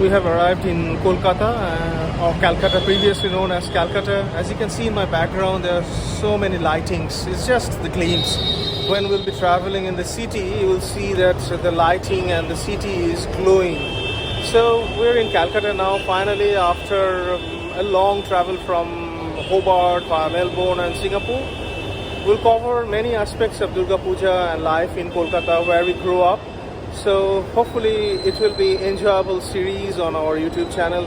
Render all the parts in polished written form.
we have arrived in Kolkata, or Calcutta, previously known as Calcutta. As you can see in my background, there are so many lightings. It's just the glimpse. When we'll be traveling in the city, you will see that the lighting and the city is glowing. So we're in Calcutta now, finally, after a long travel from Hobart via Melbourne and Singapore. We'll cover many aspects of Durga Puja and life in Kolkata, where we grew up. So hopefully it will be enjoyable series on our YouTube channel.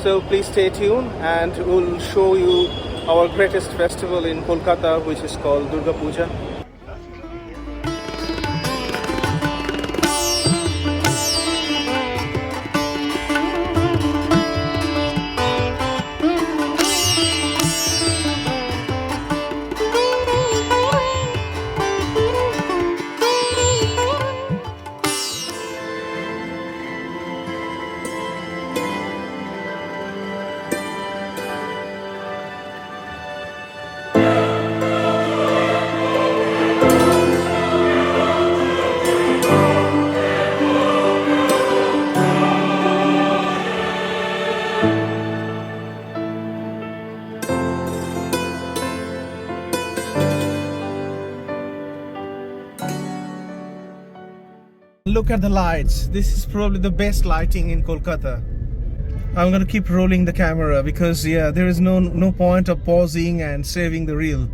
So please stay tuned and we'll show you our greatest festival in Kolkata, which is called Durga Puja. Look at the lights. This is probably the best lighting in Kolkata. I'm gonna keep rolling the camera because there is no point of pausing and saving the reel.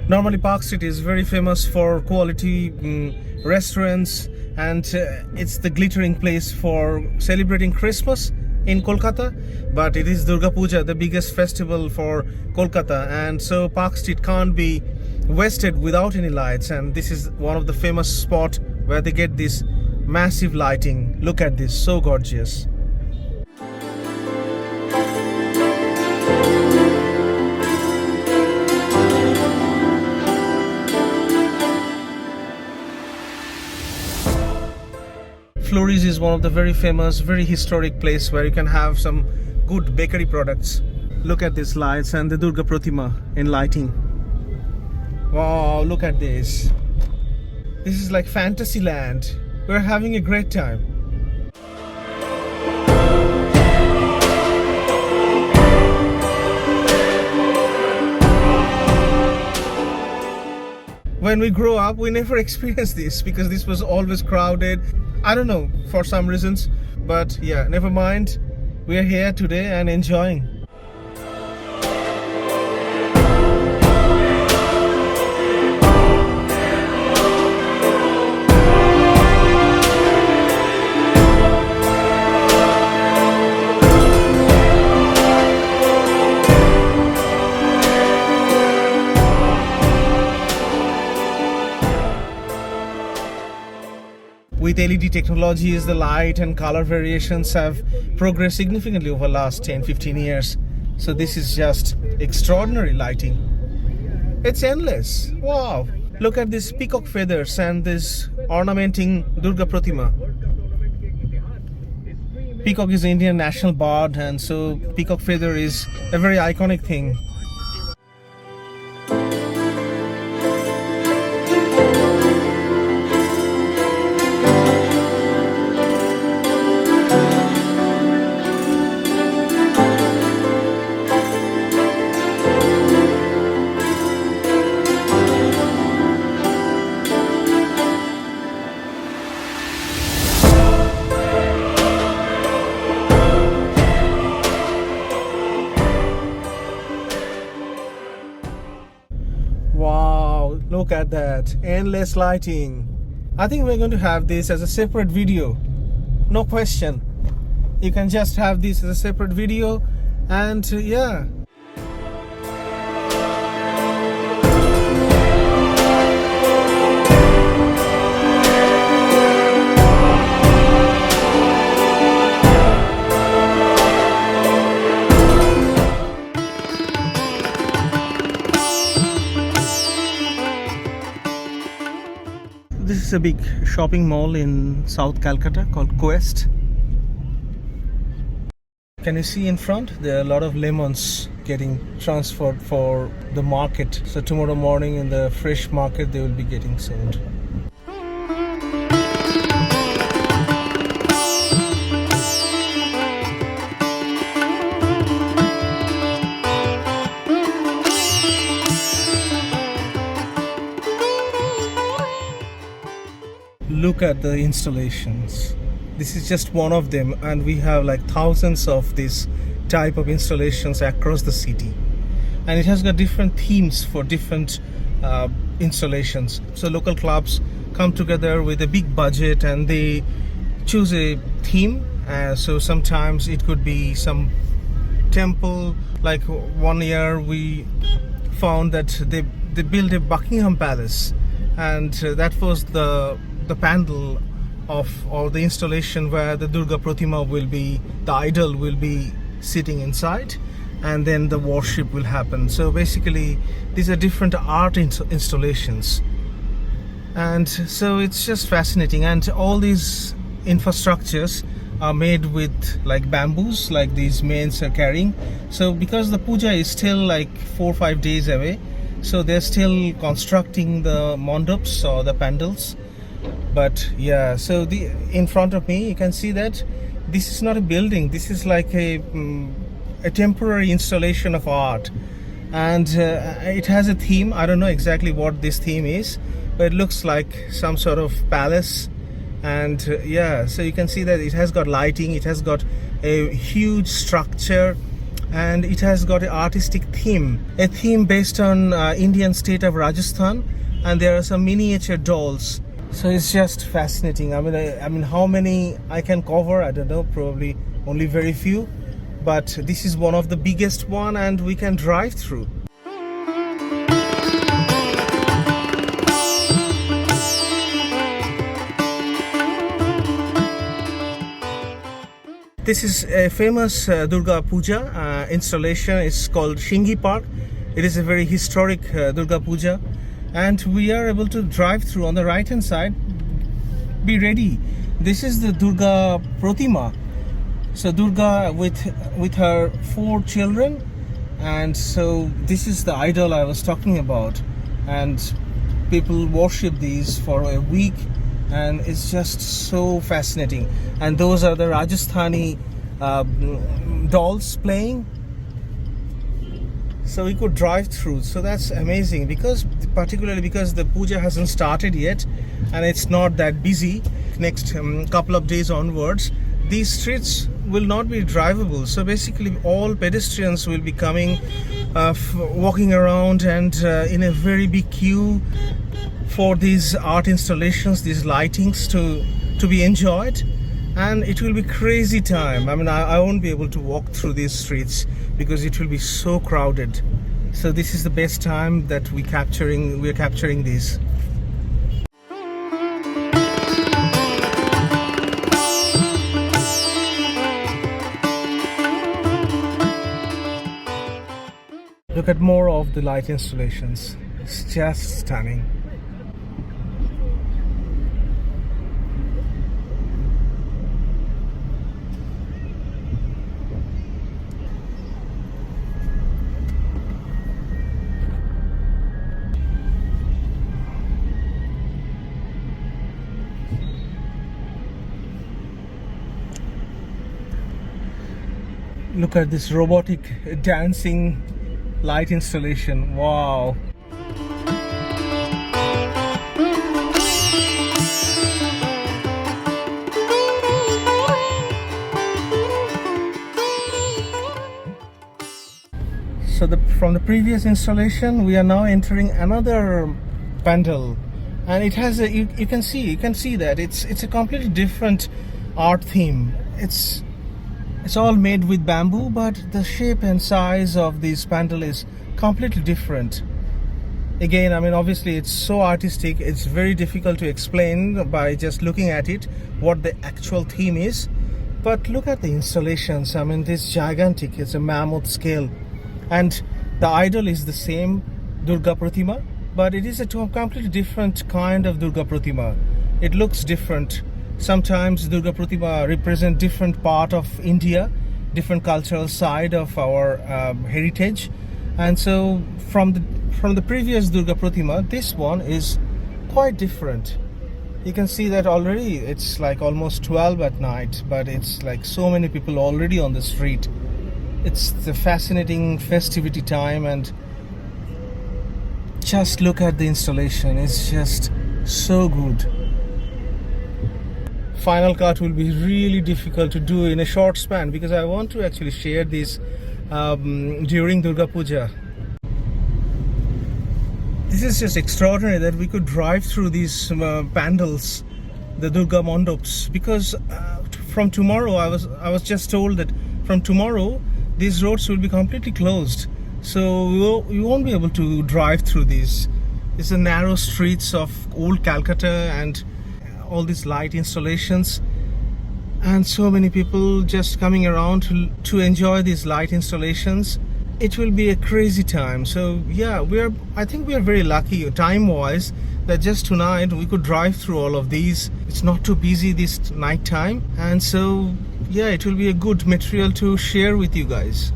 Normally Park Street is very famous for quality restaurants, and it's the glittering place for celebrating Christmas in Kolkata. But it is Durga Puja, the biggest festival for Kolkata, and so Park Street can't be wasted without any lights. And this is one of the famous spot where they get this massive lighting. Look at this, so gorgeous. Flurys is one of the very famous, very historic place where you can have some good bakery products. Look at these lights and the Durga Pratima in lighting. Wow, look at this. This is like fantasy land. We're having a great time. When we grow up, we never experienced this because this was always crowded. I don't know, for some reasons, but yeah, never mind. We are here today and enjoying. With LED technologies, the light and color variations have progressed significantly over the last 10-15 years. So this is just extraordinary lighting. It's endless. Wow! Look at these peacock feathers and this ornamenting Durga Pratima. Peacock is the Indian national bird, and so peacock feather is a very iconic thing. Wow, look at that, endless lighting. I think we're going to have this as a separate video, no question. You can just have this as a separate video, and yeah. this is a big shopping mall in South Calcutta called Quest. Can you see in front? There are a lot of lemons getting transferred for the market. So tomorrow morning in the fresh market they will be getting sold. Look at the installations. This is just one of them, and we have like thousands of this type of installations across the city, and it has got different themes for different installations. So local clubs come together with a big budget and they choose a theme. So sometimes it could be some temple. Like one year we found that they built a Buckingham Palace, and that was the pandal of, or the installation where the Durga Pratima will be, the idol will be sitting inside, and then the worship will happen. So basically these are different art installations, and so it's just fascinating. And all these infrastructures are made with like bamboos, like these mains are carrying. So because the puja is still like 4 or 5 days away, so they're still constructing the mandaps or the pandals. But yeah, so in front of me you can see that this is not a building, this is like a temporary installation of art, and it has a theme. I don't know exactly what this theme is, but it looks like some sort of palace. And yeah, so you can see that it has got lighting, it has got a huge structure, and it has got an artistic theme, a theme based on Indian state of Rajasthan, and there are some miniature dolls. So it's just fascinating. I mean, how many I can cover, I don't know, probably only very few. But this is one of the biggest one, and we can drive through. This is a famous Durga Puja installation. It's called Shingi Park. It is a very historic Durga Puja. And we are able to drive through. On the right hand side, be ready, this is the Durga Pratima. So Durga with her 4 children, and so this is the idol I was talking about, and people worship these for a week, and it's just so fascinating. And those are the Rajasthani dolls playing. So we could drive through. So that's amazing, particularly because the puja hasn't started yet and it's not that busy. Next couple of days onwards, these streets will not be drivable. So basically all pedestrians will be coming, walking around, and in a very big queue for these art installations, these lightings to be enjoyed. And it will be crazy time. I mean, I won't be able to walk through these streets because it will be so crowded. So this is the best time that we're capturing these. Look at more of the light installations. It's just stunning. Look at this robotic dancing light installation. Wow. So from the previous installation, we are now entering another pandal, and it has you can see that it's a completely different art theme. It's all made with bamboo, but the shape and size of this pandal is completely different. Again, I mean, obviously it's so artistic, it's very difficult to explain by just looking at it what the actual theme is. But look at the installations. I mean, this gigantic, it's a mammoth scale. And the idol is the same Durga Pratima, but it is a completely different kind of Durga Pratima. it looks different. Sometimes Durga Pratibha represent different part of India, different cultural side of our heritage, and so from the previous Durga Pratibha, this one is quite different. You can see that already it's like almost 12 at night, but it's like so many people already on the street. It's the fascinating festivity time, and just look at the installation. It's just so good. Final cut will be really difficult to do in a short span because I want to actually share this during Durga Puja. This is just extraordinary that we could drive through these pandals, the Durga Mandaps, because from tomorrow I was just told that from tomorrow these roads will be completely closed, so we won't be able to drive through these. It's the narrow streets of old Calcutta and all these light installations, and so many people just coming around to enjoy these light installations. It will be a crazy time. So yeah, I think we are very lucky time wise that just tonight we could drive through all of these. It's not too busy this night time, and so yeah, it will be a good material to share with you guys.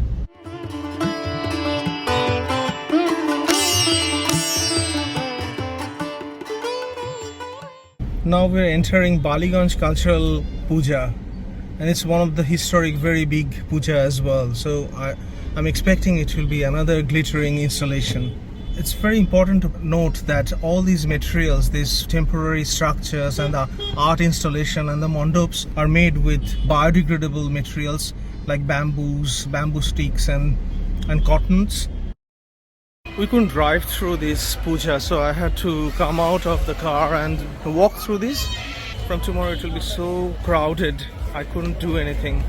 Now we're entering Baliganj Cultural Puja, and it's one of the historic very big puja as well, so I'm expecting it will be another glittering installation. It's very important to note that all these materials, these temporary structures and the art installation and the mandaps are made with biodegradable materials like bamboos, bamboo sticks and cottons. We couldn't drive through this puja, so I had to come out of the car and walk through this. From tomorrow it will be so crowded, I couldn't do anything.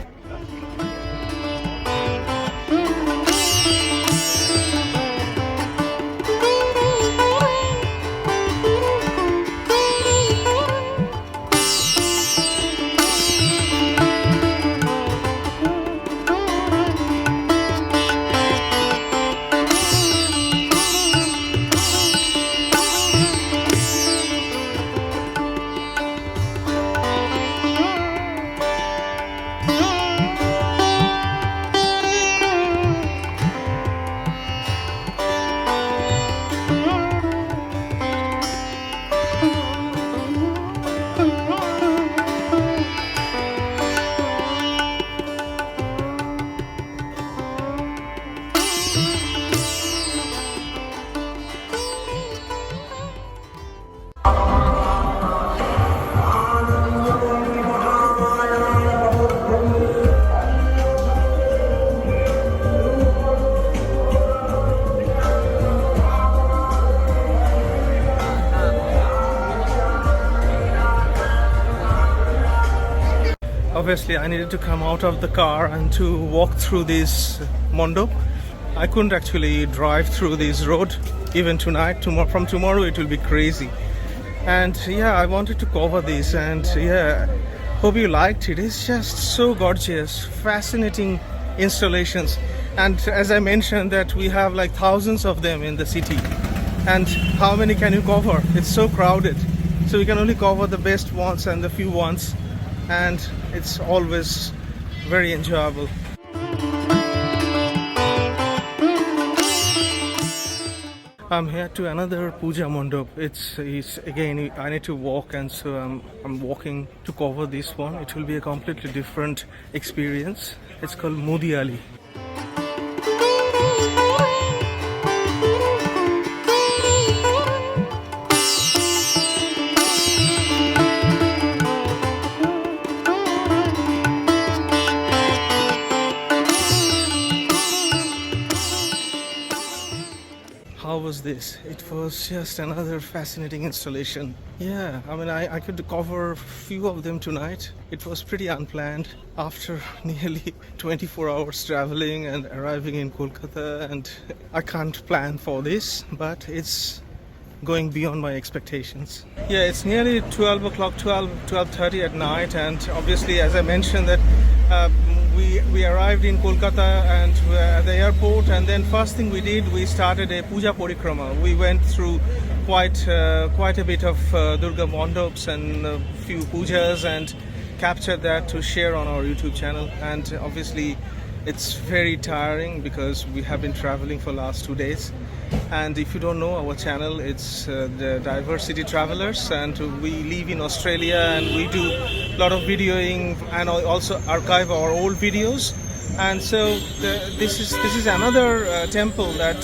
Obviously I needed to come out of the car and to walk through this mandap. I couldn't actually drive through this road even tonight. From tomorrow it will be crazy. And yeah, I wanted to cover this, and yeah, hope you liked it. It's just so gorgeous, fascinating installations. And as I mentioned that we have like thousands of them in the city, and how many can you cover? It's so crowded, so we can only cover the best ones and the few ones, and it's always very enjoyable. I'm here to another puja mandap. It's again, I need to walk, and so I'm walking to cover this one. It will be a completely different experience. It's called Modi Ali. How was this? It was just another fascinating installation. Yeah, I mean, I could cover a few of them tonight. It was pretty unplanned after nearly 24 hours traveling and arriving in Kolkata, and I can't plan for this, but it's going beyond my expectations. Yeah, it's nearly 12 o'clock, 12:30 at night, and obviously, as I mentioned, that we arrived in Kolkata and at the airport, and then first thing we did, we started a puja parikrama. We went through quite a bit of Durga mandaps and a few pujas and captured that to share on our YouTube channel. And obviously it's very tiring because we have been traveling for last 2 days. And if you don't know our channel, it's the Diversity Travelers, and we live in Australia and we do a lot of videoing and also archive our old videos. And so this is another temple that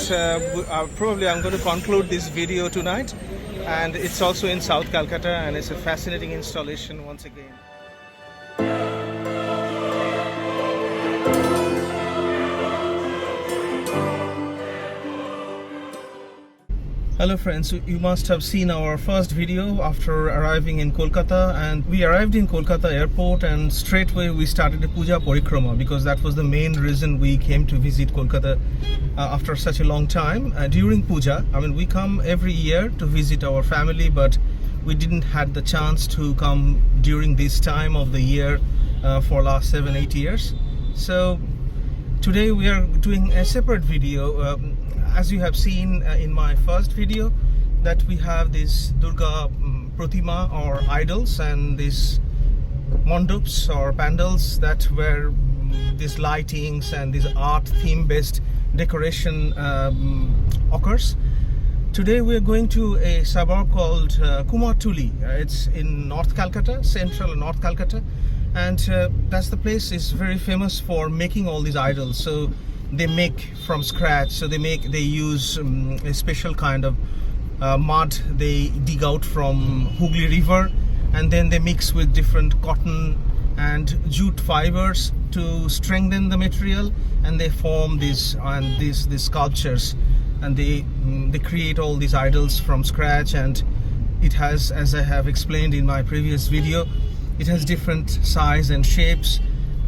probably I'm going to conclude this video tonight, and it's also in South Calcutta, and it's a fascinating installation once again. Hello friends, you must have seen our first video after arriving in Kolkata, and we arrived in Kolkata airport and straight away we started a puja parikrama because that was the main reason we came to visit Kolkata after such a long time. During puja, I mean, we come every year to visit our family, but we didn't had the chance to come during this time of the year for last 7-8 years. So today we are doing a separate video. As you have seen in my first video, that we have this Durga Pratima or idols and these mandaps or pandals that were these lightings and this art theme based decoration occurs. Today we are going to a suburb called Kumartuli. It's in North Calcutta, central North Calcutta, and that's the place is very famous for making all these idols. So they make from scratch, so they use a special kind of mud they dig out from Hooghly River, and then they mix with different cotton and jute fibers to strengthen the material, and they form these sculptures, and they create all these idols from scratch. And it has, as I have explained in my previous video, it has different size and shapes,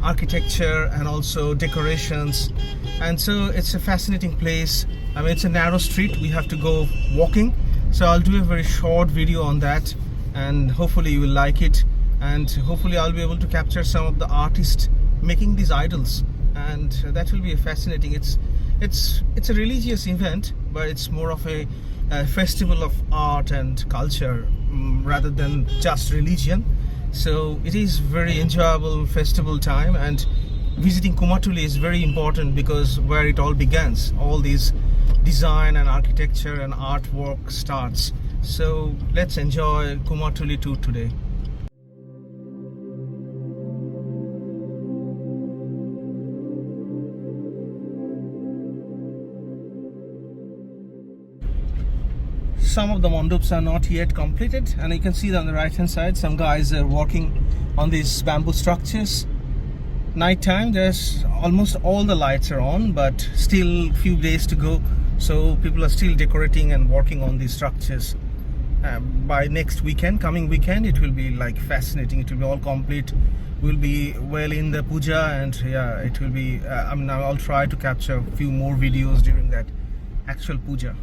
architecture and also decorations, and so it's a fascinating place. I mean, it's a narrow street, we have to go walking, so I'll do a very short video on that, and hopefully you will like it, and hopefully I'll be able to capture some of the artists making these idols, and that will be a fascinating. It's a religious event, but it's more of a festival of art and culture rather than just religion. So it is very enjoyable festival time, and visiting Kumartuli is very important because where it all begins, all these design and architecture and artwork starts. So let's enjoy Kumartuli tour today. Some of the mandaps are not yet completed, and you can see on the right hand side some guys are working on these bamboo structures. Night time, there's almost all the lights are on, but still few days to go, so people are still decorating and working on these structures. By next weekend, coming weekend, it will be like fascinating. It will be all complete. We'll be well in the puja, and yeah, it will be I mean, I'll try to capture a few more videos during that actual puja.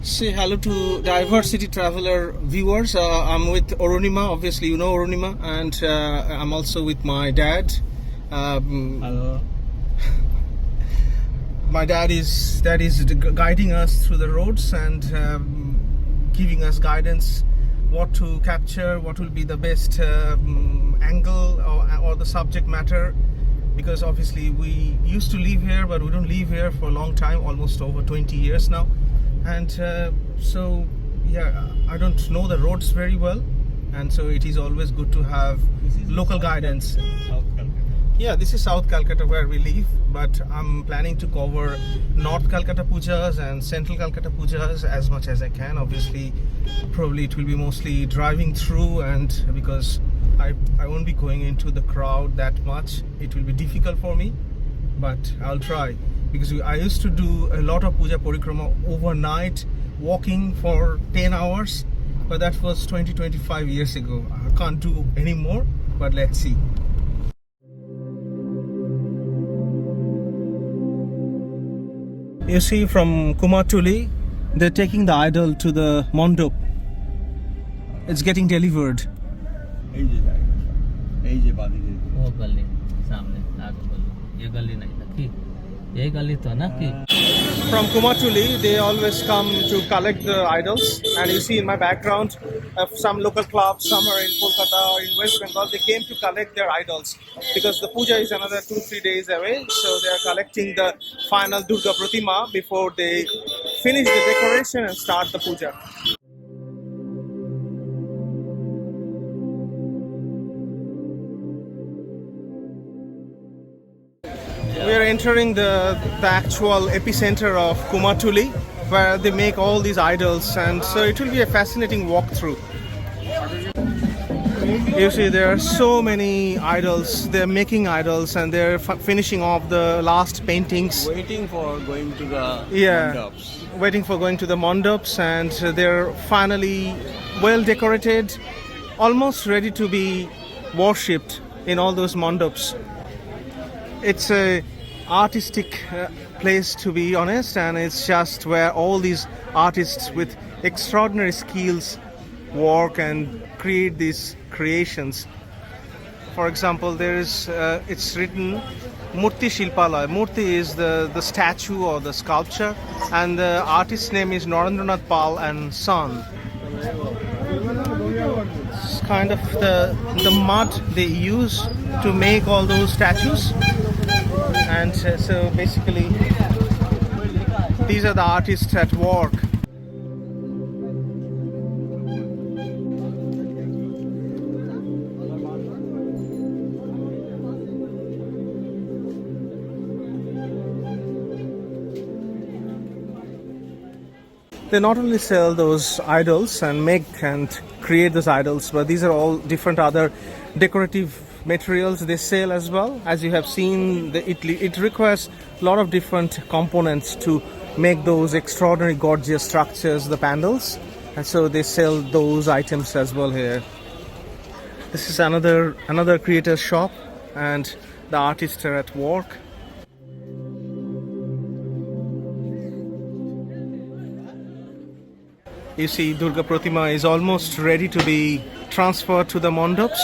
Say hello to Diversity Traveler viewers. I'm with Arunima, obviously you know Arunima, and I'm also with my dad. Hello. My dad is guiding us through the roads and giving us guidance what to capture, what will be the best angle or the subject matter, because obviously we used to live here, but we don't live here for a long time, almost over 20 years now. And so yeah, I don't know the roads very well, and so it is always good to have local guidance. Yeah, this is South Calcutta where we live, but I'm planning to cover North Calcutta pujas and Central Calcutta pujas as much as I can. Obviously, probably it will be mostly driving through, and because I won't be going into the crowd that much, it will be difficult for me, but I'll try. Because I used to do a lot of puja parikrama overnight, walking for 10 hours, but that was 20-25 years ago. I can't do anymore, but let's see. You see, from Kumartuli, they're taking the idol to the mandap. It's getting delivered. ये ये गली नहीं था कि ये गली तो ना कि From Kumartuli, they always come to collect the idols. And you see in my background, some local clubs, some are in Kolkata or in West Bengal, they came to collect their idols because the puja is another 2-3 days away. So they are collecting the final Durga Pratima before they finish the decoration and start the puja. We are entering the actual epicenter of Kumartuli, where they make all these idols, and so it will be a fascinating walkthrough. You see, there are so many idols. They're making idols, and they're finishing off the last paintings. Waiting for going to the mandaps. Waiting for going to the mandaps, and they're finally well decorated, almost ready to be worshipped in all those mandaps. It's a artistic place, to be honest, and it's just where all these artists with extraordinary skills work and create these creations. For example, there is it's written Murti Shilpalaya. Murti is the statue or the sculpture, and the artist's name is Narendranath Pal and Son. It's kind of the mud they use to make all those statues. And so basically these are the artists at work. They not only sell those idols and make and create those idols, but these are all different other decorative materials they sell as well. As you have seen, it requires a lot of different components to make those extraordinary gorgeous structures, the pandals, and so they sell those items as well here. This is another creator's shop, and the artists are at work. You see, Durga Pratima is almost ready to be transferred to the mandaps,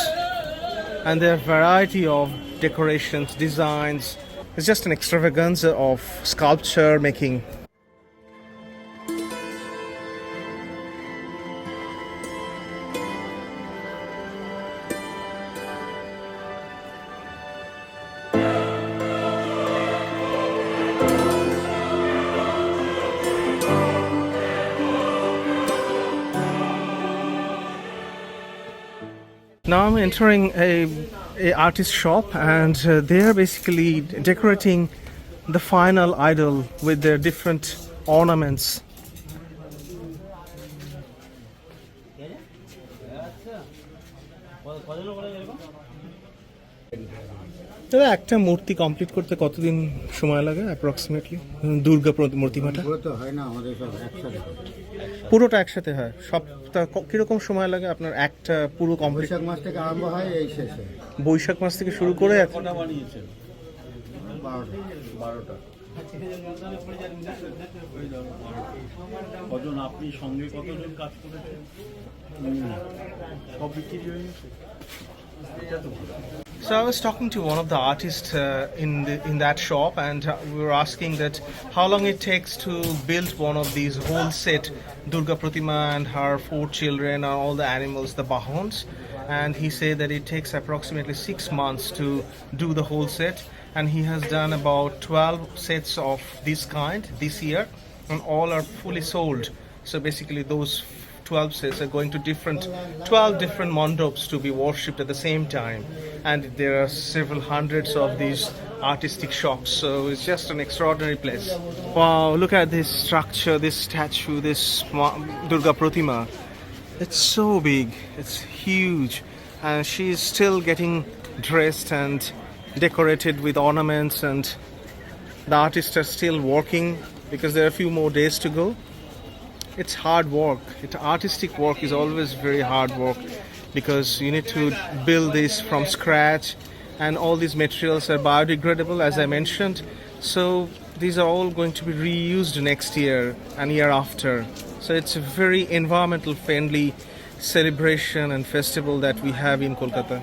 and there are a variety of decorations, designs. It's just an extravaganza of sculpture making. Now I'm entering a artist shop, and they are basically decorating the final idol with their different ornaments. দাদা একটা মূর্তি complete করতে কতদিন সময় লাগে approximately? Durga মূর্তিমাটা পুরো তো হয় না, আমাদের সব একসাথে পুরোটা একসাথে হয়। সবটা কিরকম সময় লাগে আপনার একটা পুরো কমপ্লিট? বৈশাখ মাস থেকে আরম্ভ হয়, এই শেষে বৈশাখ মাস থেকে শুরু করে কটা বানিয়েছেন? 12টা। কজন আপনি সঙ্গে কতজন কাজ করেছেন? সব বিক্রি হয়ে গেছে। So I was talking to one of the artists in that shop, and we were asking that how long it takes to build one of these whole set Durga Pratima and her 4 children and all the animals, the bahons, and he said that it takes approximately 6 months to do the whole set, and he has done about 12 sets of this kind this year, and all are fully sold. So basically those 12 sets are going to 12 different mandaps to be worshipped at the same time, and there are several hundreds of these artistic shops, so it's just an extraordinary place. Wow, look at this structure, this statue, this Durga Pratima. It's so big, it's huge, and she's still getting dressed and decorated with ornaments, and the artists are still working because there are a few more days to go. It's hard work. Artistic work is always very hard work because you need to build this from scratch, and all these materials are biodegradable, as I mentioned. So these are all going to be reused next year and year after. So it's a very environmental friendly celebration and festival that we have in Kolkata.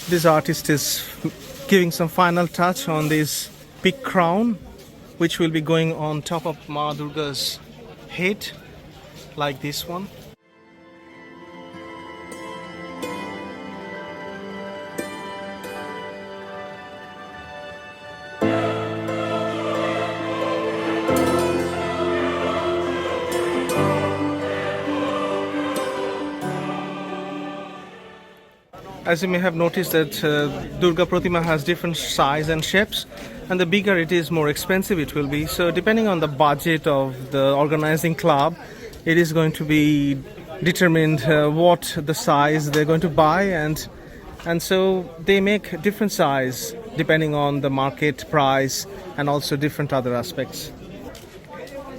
This artist is giving some final touch on this big crown, which will be going on top of Ma Durga's head, like this one. As you may have noticed that Durga Pratima has different size and shapes, and the bigger it is, more expensive it will be. So depending on the budget of the organizing club, it is going to be determined what the size they're going to buy, and so they make different size depending on the market price and also different other aspects.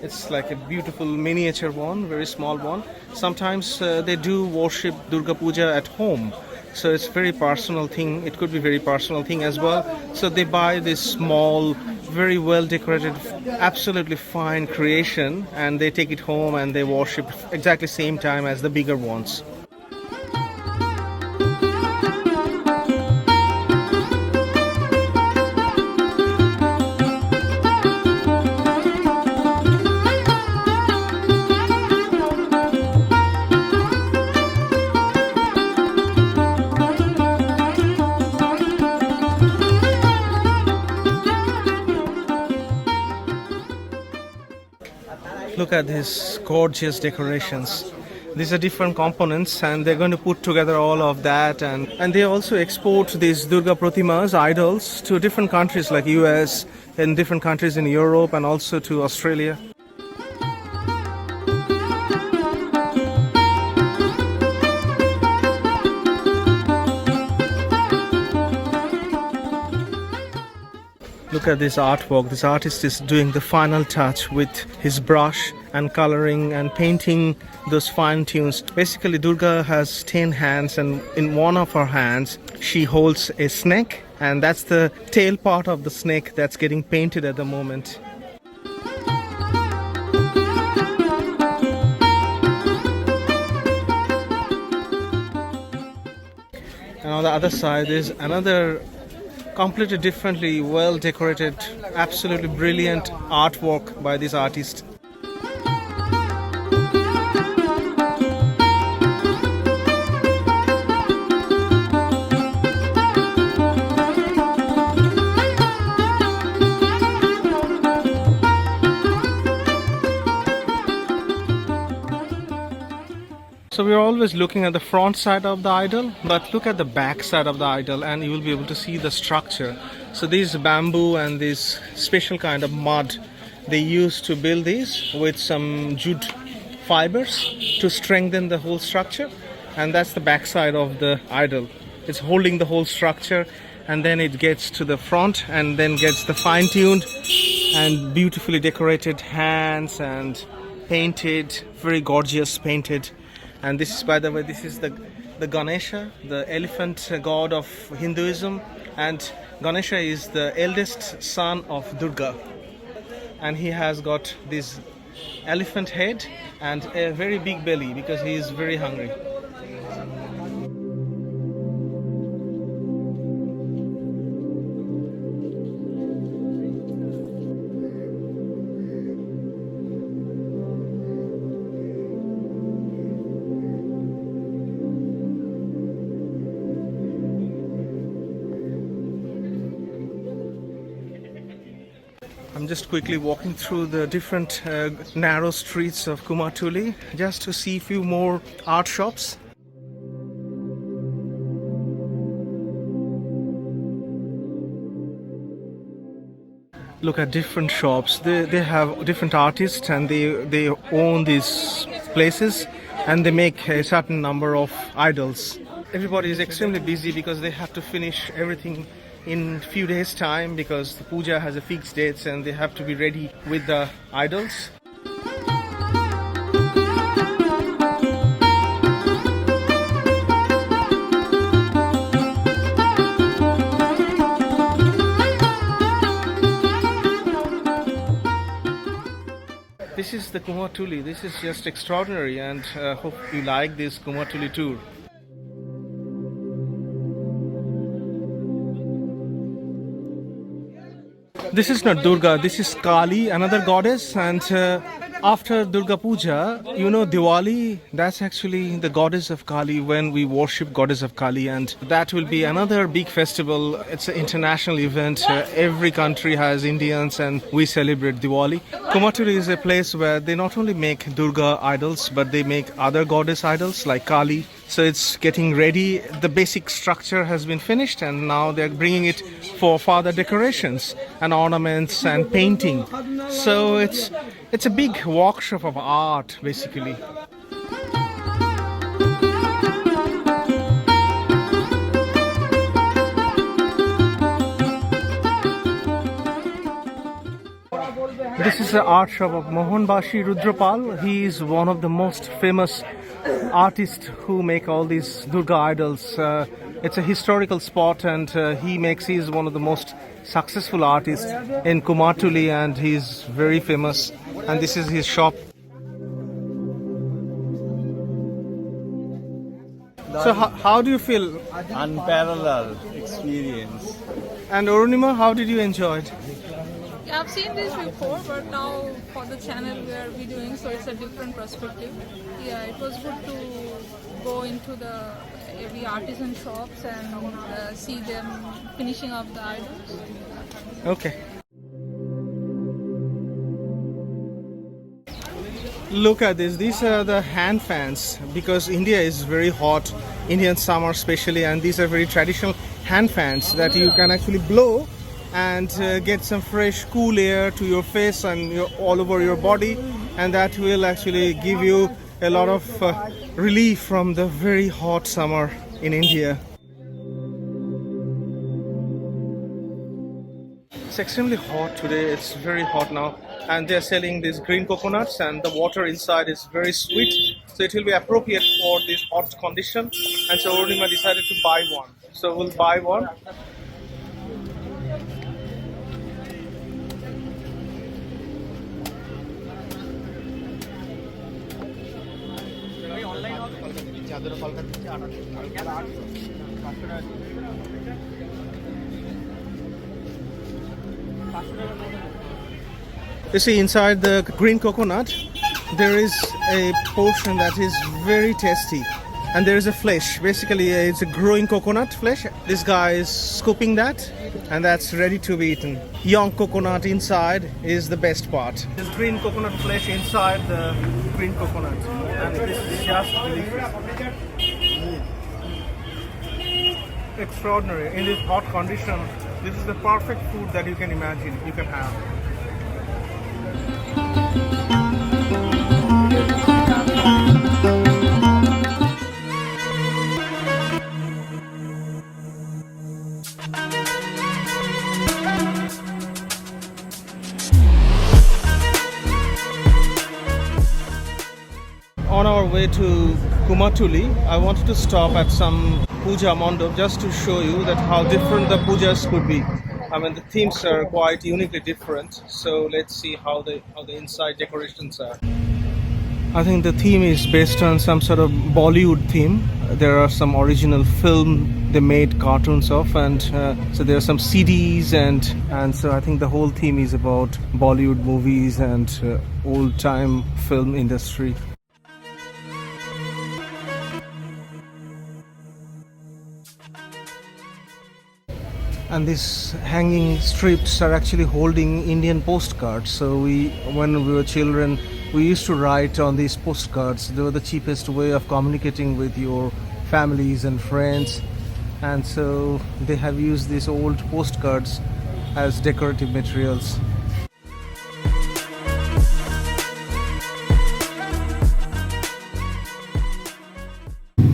It's like a beautiful miniature one, very small one. Sometimes they do worship Durga Puja at home. So it's very personal thing. It could be very personal thing as well. So they buy this small, very well decorated, absolutely fine creation, and they take it home and they worship exactly same time as the bigger ones. Look at these gorgeous decorations. These are different components and they're going to put together all of that, and they also export these Durga Pratimas, idols, to different countries like US, and different countries in Europe, and also to Australia. Look at this artwork. This artist is doing the final touch with his brush and coloring and painting those fine tunes. Basically, Durga has 10 hands, and in one of her hands she holds a snake, and that's the tail part of the snake that's getting painted at the moment. And on the other side is another completely differently well decorated, absolutely brilliant artwork by this artist. So we are always looking at the front side of the idol, but look at the back side of the idol and you will be able to see the structure. So these bamboo and this special kind of mud they use to build these with some jute fibers to strengthen the whole structure, and that's the back side of the idol. It's holding the whole structure, and then it gets to the front and then gets the fine-tuned and beautifully decorated hands and painted, very gorgeous painted. And this is, by the way, this is the Ganesha, the elephant god of Hinduism, and Ganesha is the eldest son of Durga, and he has got this elephant head and a very big belly because he is very hungry. I'm just quickly walking through the different narrow streets of Kumartuli just to see a few more art shops. Look at different shops. They have different artists and they own these places, and they make a certain number of idols. Everybody is extremely busy because they have to finish everything in few days time because the puja has a fixed dates and they have to be ready with the idols. This is the Kumartuli. This is just extraordinary, and hope you like this Kumartuli tour. This is not Durga, this is Kali, another goddess. And after Durga Puja, you know Diwali, that's actually the goddess of Kali when we worship goddess of Kali. And that will be another big festival. It's an international event. Every country has Indians and we celebrate Diwali. Kumartuli is a place where they not only make Durga idols, but they make other goddess idols like Kali. So it's getting ready. The basic structure has been finished and now they're bringing it for further decorations and ornaments and painting. So it's a big workshop of art basically. This is the art shop of Mohanbashi Rudrapal. He is one of the most famous artists who make all these Durga idols. It's a historical spot and he is one of the most successful artists in Kumartuli and he's very famous. And this is his shop. So how do you feel? Unparalleled experience. And Arunima, how did you enjoy it? Yeah, I've seen this before, but now for the channel we are doing, so it's a different perspective. Yeah, it was good to go into the every artisan shops and see them finishing up the idols. Okay. Look at this. These are the hand fans because India is very hot, Indian summer especially, and these are very traditional hand fans that you can actually blow and get some fresh cool air to your face and all over your body, and that will actually give you a lot of relief from the very hot summer in India. It's extremely hot today. It's very hot now and they're selling these green coconuts and the water inside is very sweet, so it will be appropriate for this hot condition. And so Ornima decided to buy one, so we'll buy one. You see, inside the green coconut there is a portion that is very tasty and there is a flesh. Basically it's a growing coconut flesh. This guy is scooping that and that's ready to be eaten. Young coconut inside is the best part. This green coconut flesh inside the green coconut, and this is just delicious. Extraordinary. In this hot condition, this is the perfect food that you can imagine you can have. On our way to Kumartuli, I wanted to stop at some puja mandap just to show you that how different the pujas could be. I mean, the themes are quite uniquely different. So let's see how the inside decorations are. I think the theme is based on some sort of Bollywood theme. There are some original film they made cartoons of, and so there are some CDs, and so I think the whole theme is about Bollywood movies and old-time film industry. And these hanging strips are actually holding Indian postcards. So when we were children, we used to write on these postcards. They were the cheapest way of communicating with your families and friends. And so they have used these old postcards as decorative materials.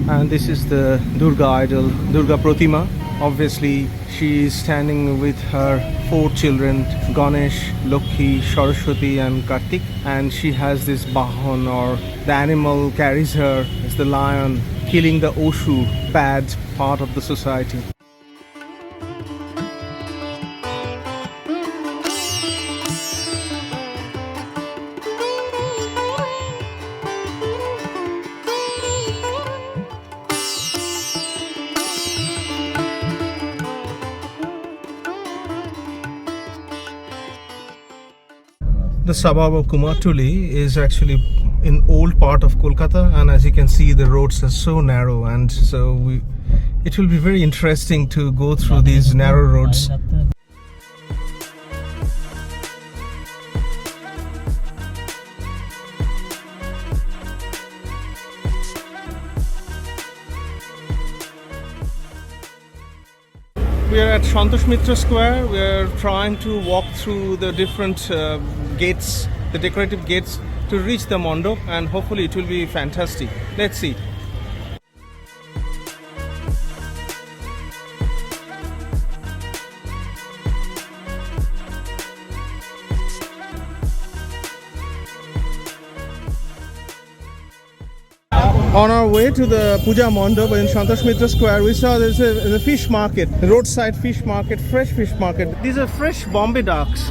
And this is the Durga idol, Durga Pratima. Obviously, she is standing with her 4 children, Ganesh, Lokhi, Saraswati and Kartik. And she has this Bahan, or the animal carries her. It's the lion killing the Oshu, bad part of the society. The suburb of Kumartuli is actually in old part of Kolkata, and as you can see the roads are so narrow, and so it will be very interesting to go through these narrow roads. We are at Santosh Mitra Square. We are trying to walk through the different gates, the decorative gates, to reach the Mandap, and hopefully it will be fantastic. Let's see. On our way to the Puja Mandap in Santosh Mitra Square, we saw there's a fish market, a roadside fish market, fresh fish market. These are fresh Bombay ducks.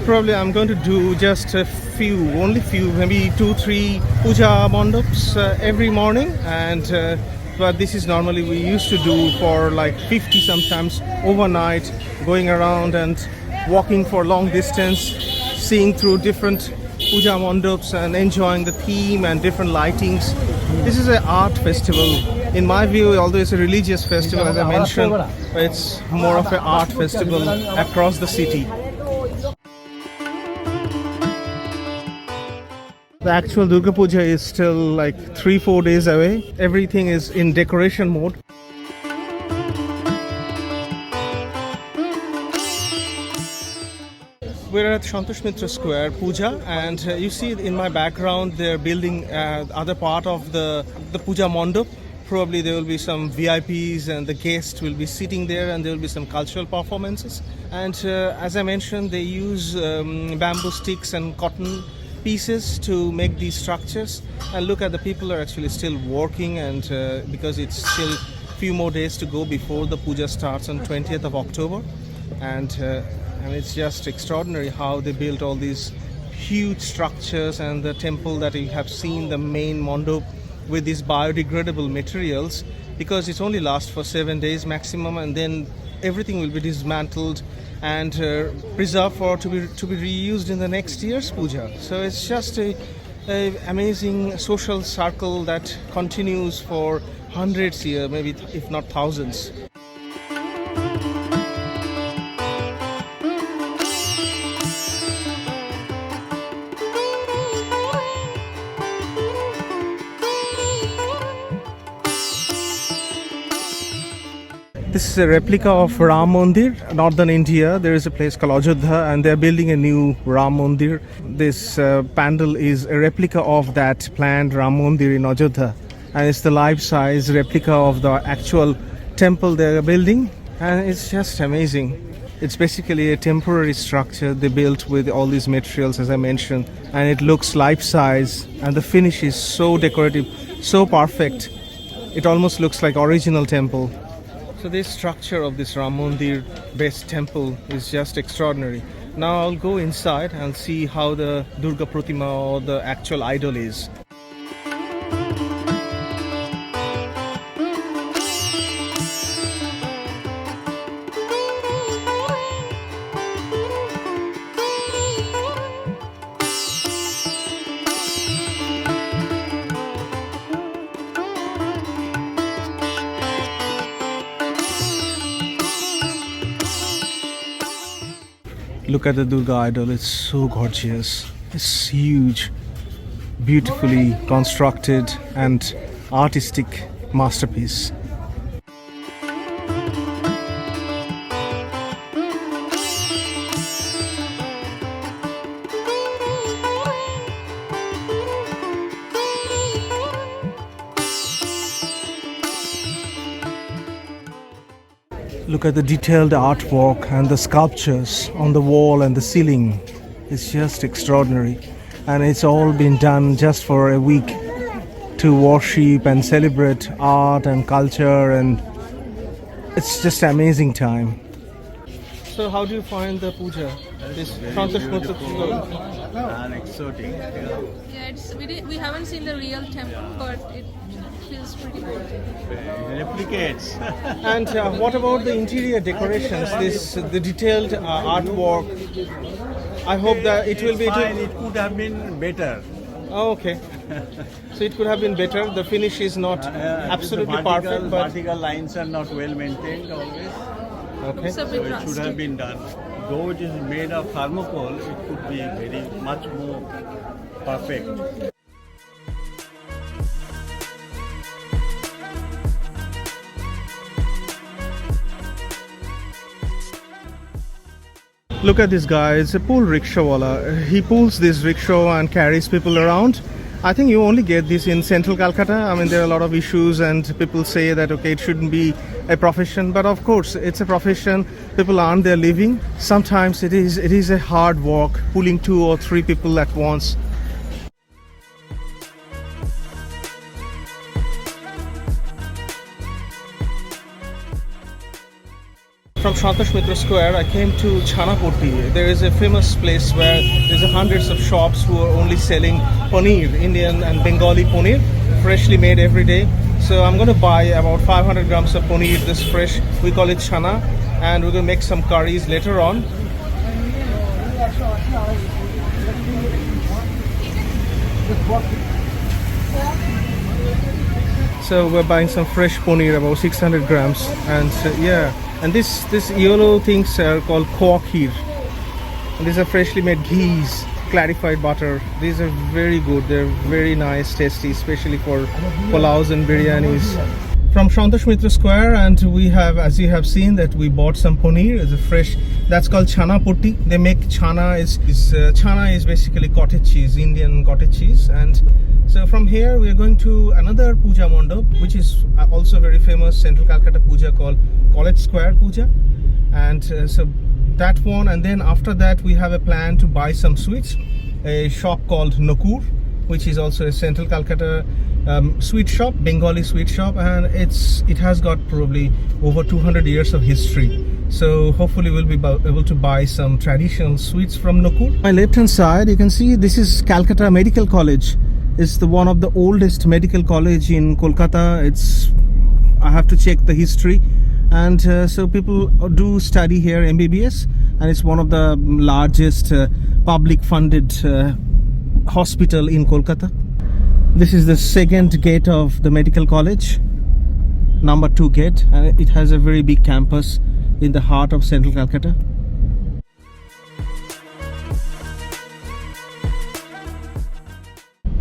Probably I'm going to do just only few, maybe 2-3 Puja Mandaps every morning, and but this is normally we used to do for like 50 sometimes overnight, going around and walking for long distance, seeing through different puja mandaps and enjoying the theme and different lightings. This is an art festival. In my view, although it's a religious festival, as I mentioned, it's more of an art festival across the city. The actual Durga Puja is still like 3-4 days away. Everything is in decoration mode. We're at Santosh Mitra Square, Puja, and you see in my background they're building other part of the Puja Mandap. Probably there will be some VIPs and the guests will be sitting there, and there will be some cultural performances. And as I mentioned, they use bamboo sticks and cotton pieces to make these structures, and look at the people are actually still working, and because it's still few more days to go before the puja starts on 20th of October, and it's just extraordinary how they built all these huge structures, and the temple that you have seen, the main mandap, with these biodegradable materials, because it only lasts for 7 days maximum, and then everything will be dismantled and preserved to be reused in the next year's puja. So it's just a amazing social circle that continues for hundreds years, maybe if not thousands. This is a replica of Ram Mandir, northern India. There is a place called Ajodhya, and they're building a new Ram Mandir. This pandal is a replica of that planned Ram Mandir in Ajodhya, and it's the life-size replica of the actual temple they're building, and it's just amazing. It's basically a temporary structure they built with all these materials, as I mentioned, and it looks life-size, and the finish is so decorative, so perfect. It almost looks like original temple. So this structure of this Ram Mandir based temple is just extraordinary. Now I'll go inside and see how the Durga Pratima or the actual idol is. Look at the Durga idol, it's so gorgeous. It's huge, beautifully constructed and artistic masterpiece. Look at the detailed artwork and the sculptures on the wall and the ceiling. It's just extraordinary. And it's all been done just for a week to worship and celebrate art and culture, and it's just an amazing time. So how do you find the puja? This Very Santosh beautiful Mitra. and exotic. Yeah, we haven't seen the real temple, but it feels pretty good. It replicates. And what about the interior decorations? The detailed artwork. I hope that it will be. Fine. It could have been better. Oh, okay. So it could have been better. The finish is not absolutely the vertical, perfect, but vertical lines are not well maintained always. okay. It's a So bit it should rustic. have been done. Though it is made of thermocol, it could be very much more perfect. Look at this guy, it's a pull rickshawala. He pulls this rickshaw and carries people around. I think you only get this in central Calcutta. I mean, there are a lot of issues and people say that, okay, it shouldn't be a profession. But of course, it's a profession. People earn their living. Sometimes it is a hard work, pulling 2 or 3 people at once. From Santosh Mitra Square, I came to Chanapoti. There is a famous place where there's hundreds of shops who are only selling paneer, Indian and Bengali paneer, freshly made every day. So I'm going to buy about 500 grams of paneer, this fresh, we call it chana, and we're going to make some curries later on. So we're buying some fresh paneer, about 600 grams, and yeah. And this yellow things are called khoa kheer. And these are freshly made ghees, clarified butter. These are very good. They're very nice, tasty, especially for pulaus and biryanis. From Santosh Mitra Square, and we have, as you have seen, that we bought some paneer. It's a fresh. That's called chana poti. They make chana. Chana is basically cottage cheese, Indian cottage cheese. And so from here we are going to another puja mandap, which is also very famous central Calcutta puja called College Square Puja. And so that one, and then after that we have a plan to buy some sweets. A shop called Nokur, which is also a central Calcutta sweet shop, Bengali sweet shop, and it has got probably over 200 years of history. So hopefully we'll be able to buy some traditional sweets from Nokur. My left hand side, you can see this is Calcutta Medical College. It's one of the oldest medical college in Kolkata. I have to check the history, and so people do study here MBBS, and it's one of the largest public funded hospital in Kolkata. This is the second gate of the medical college, number 2 gate, and it has a very big campus in the heart of central Calcutta.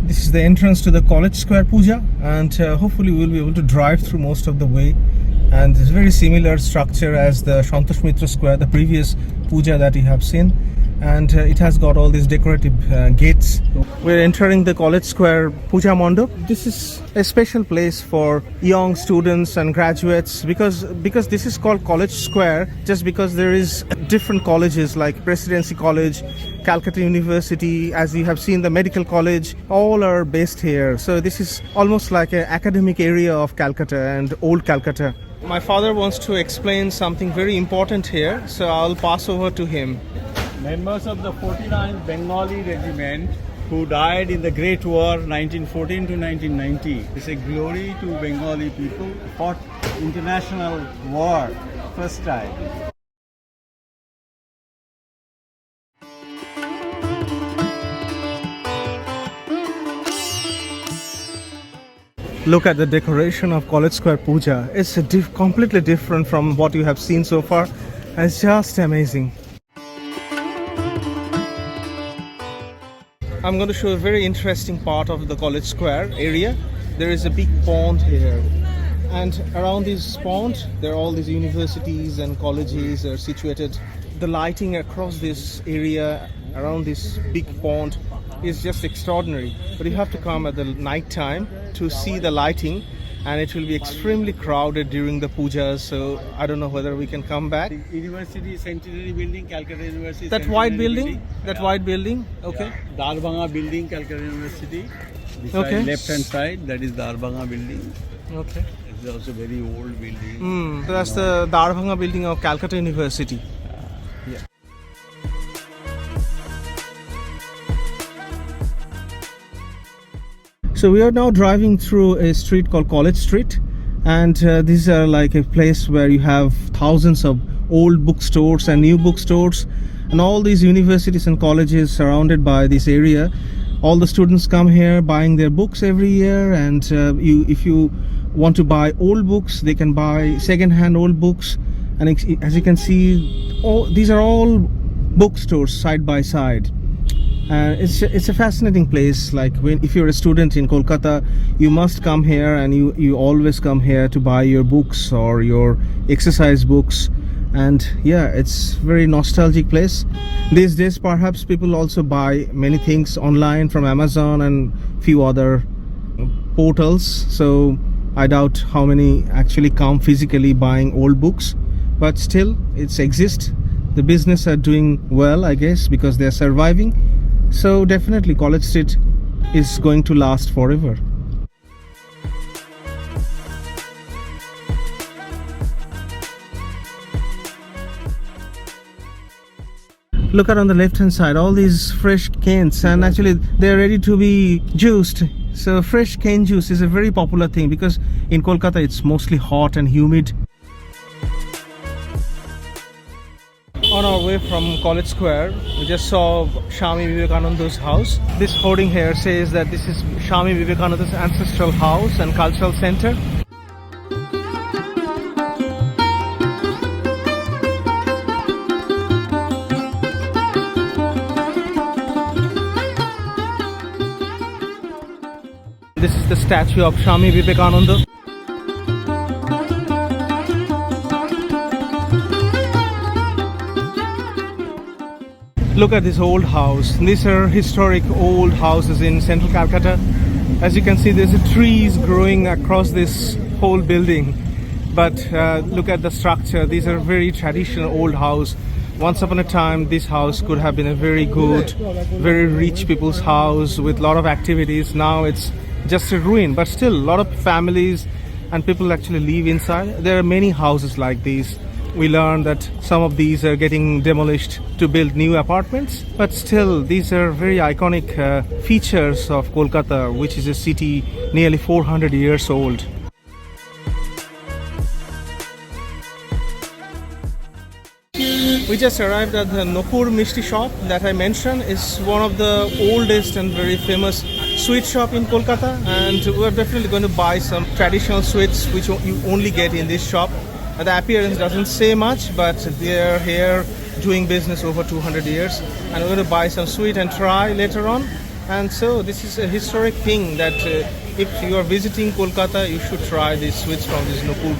This is the entrance to the College Square Puja, and hopefully we'll be able to drive through most of the way. And it's very similar structure as the Santosh Mitra Square, the previous puja that you have seen. And it has got all these decorative gates. We're entering the College Square Puja Mandap. This is a special place for young students and graduates because this is called College Square just because there is different colleges like Presidency College, Calcutta University, as you have seen the medical college, all are based here. So this is almost like an academic area of Calcutta and old Calcutta. My father wants to explain something very important here, so I'll pass over to him. Members of the 49th Bengali Regiment who died in the Great War 1914 to 1990. It's a glory to Bengali people. Fought international war first time. Look at the decoration of College Square Puja. It's completely different from what you have seen so far. It's just amazing. I'm going to show a very interesting part of the College Square area. There is a big pond here, and around this pond there are all these universities and colleges are situated. The lighting across this area around this big pond is just extraordinary, but you have to come at the night time to see the lighting, and it will be extremely crowded during the pujas, so I don't know whether we can come back. The University Centenary Building, Calcutta University. That white building? That white building? Okay. Darbhanga Building, Calcutta University. This Okay. left hand side, that is Darbhanga Building. Okay. It's also very old building. So that's the Darbhanga building of Calcutta University. So we are now driving through a street called College Street, and these are like a place where you have thousands of old bookstores and new bookstores, and all these universities and colleges surrounded by this area. All the students come here buying their books every year, and if you want to buy old books, they can buy second-hand old books. And as you can see, these are all bookstores side by side. It's a fascinating place. Like if you're a student in Kolkata, you must come here, and you always come here to buy your books or your exercise books. And yeah, it's very nostalgic place. These days perhaps people also buy many things online from Amazon and few other portals, so I doubt how many actually come physically buying old books, but still it exists. The business are doing well, I guess, because they are surviving. So definitely College Street is going to last forever. Look at on the left hand side, all these fresh canes, and actually they're ready to be juiced. So fresh cane juice is a very popular thing because in Kolkata it's mostly hot and humid. On our way from College Square, we just saw Swami Vivekananda's house. This hoarding here says that this is Swami Vivekananda's ancestral house and cultural center. This is the statue of Swami Vivekananda. Look at this old house. These are historic old houses in central Calcutta. As you can see, there's trees growing across this whole building. But look at the structure. These are very traditional old house. Once upon a time, this house could have been a very good, very rich people's house with a lot of activities. Now it's just a ruin, but still a lot of families and people actually live inside. There are many houses like these. We learned that some of these are getting demolished to build new apartments, but still these are very iconic features of Kolkata, which is a city nearly 400 years old. We just arrived at the Nopur Mishti shop that I mentioned. Is one of the oldest and very famous sweet shop in Kolkata, and we're definitely going to buy some traditional sweets which you only get in this shop. The appearance doesn't say much, but they're here doing business over 200 years, and we're going to buy some sweet and try later on. And so this is a historic thing that if you are visiting Kolkata, you should try these sweets from this Nopur.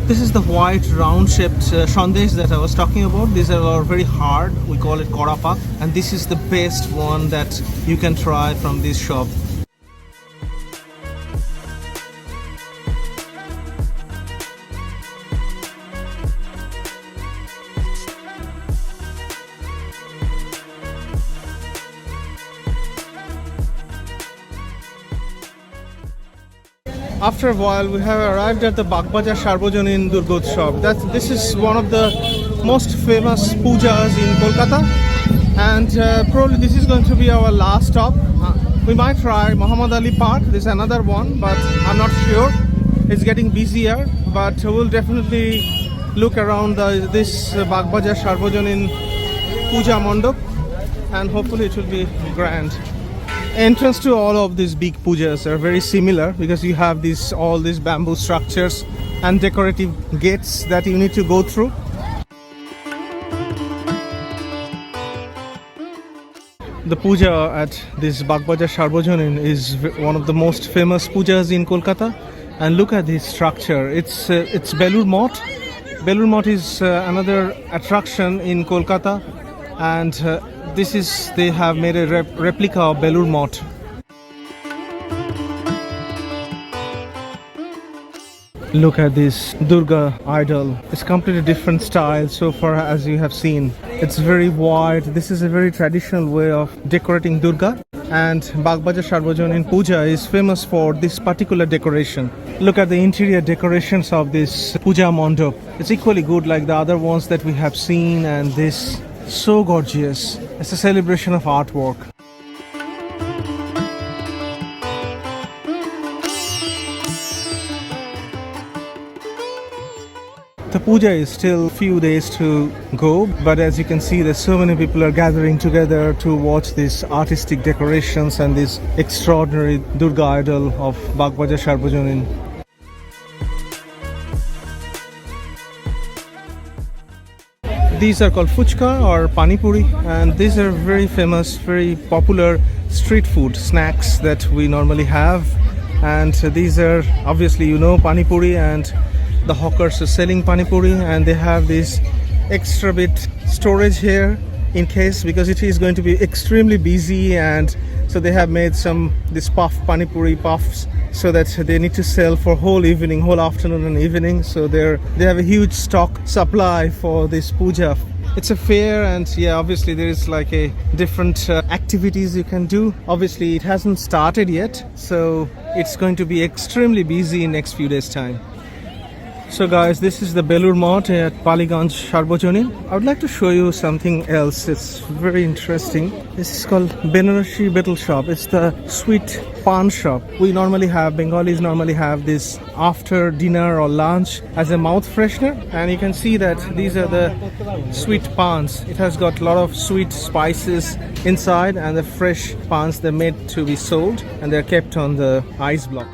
This is the white round-shaped sandesh that I was talking about. These are very hard. We call it korapa, and this is the best one that you can try from this shop. After a while, we have arrived at the Bagbajar Sarbojanin Durgotsav. This is one of the most famous pujas in Kolkata, and probably this is going to be our last stop. We might try Muhammad Ali Park. There's another one, but I'm not sure. It's getting busier, but we'll definitely look around this Bagbajar Sarbojanin Puja Mandap, and hopefully it will be grand. Entrance to all of these big pujas are very similar because you have all these bamboo structures and decorative gates that you need to go through. The puja at this Bagbajar Sarbojanin is one of the most famous pujas in Kolkata, and look at this structure. It's Belur Moth. Belur Moth is another attraction in Kolkata, and they have made a replica of Belur Moth. Look at this Durga idol. It's completely different style so far as you have seen. It's very wide. This is a very traditional way of decorating Durga, and Bagbajar Sarbojanin Puja is famous for this particular decoration. Look at the interior decorations of this Puja Mandap. It's equally good like the other ones that we have seen, and this So gorgeous. It's a celebration of artwork. The puja is still few days to go, but as you can see, there's so many people are gathering together to watch these artistic decorations and this extraordinary Durga idol of Bagbaja Sarbajanin. These are called fuchka or pani puri, and these are very famous, very popular street food snacks that we normally have. And these are obviously, you know, pani puri, and the hawkers are selling pani puri, and they have this extra bit storage here in case, because it is going to be extremely busy, and so they have made this pani puri puffs, so that they need to sell for whole evening, whole afternoon and evening. So they have a huge stock supply for this puja. It's a fair, and yeah, obviously there is like a different activities you can do. Obviously it hasn't started yet, so it's going to be extremely busy in next few days time. So guys, this is the Belur Mart at Paliganj, Sarbajanin. I would like to show you something else. It's very interesting. This is called Benarashi Betel Shop. It's the sweet pan shop. Bengalis normally have this after dinner or lunch as a mouth freshener. And you can see that these are the sweet pans. It has got a lot of sweet spices inside, and the fresh pans, they're made to be sold, and they're kept on the ice block.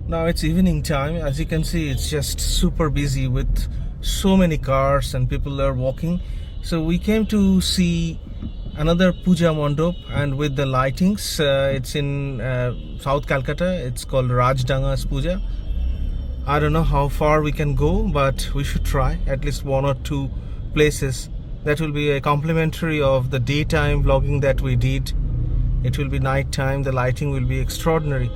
Now it's evening time. As you can see, it's just super busy with so many cars and people are walking. So we came to see another puja mandap, and with the lightings, it's in South Calcutta. It's called Rajdanga's Puja. I don't know how far we can go, but we should try at least one or two places. That will be a complimentary of the daytime vlogging that we did. It will be night time. The lighting will be extraordinary.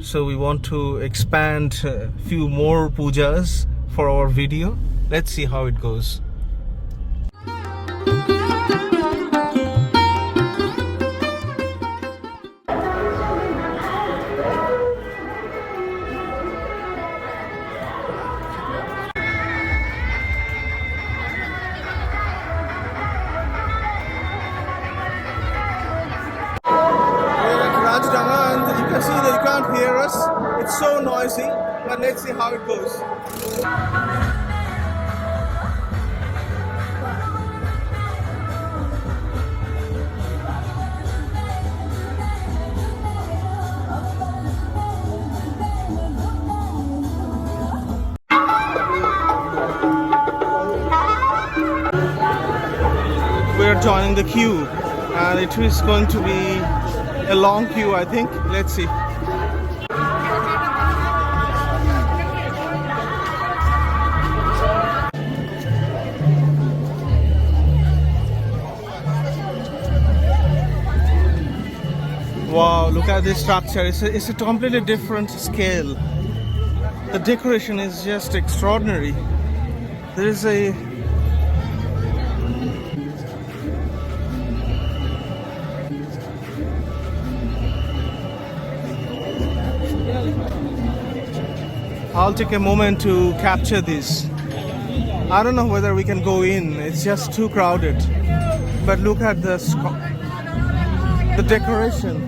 So we want to expand a few more pujas for our video. Let's see how it goes. Hear us. It's so noisy, but let's see how it goes. We're joining the queue, and it is going to be a long queue, I think. Let's see. Wow, look at this structure. It's a completely different scale. The decoration is just extraordinary. There is a I'll take a moment to capture this. I don't know whether we can go in. It's just too crowded. But look at the decoration.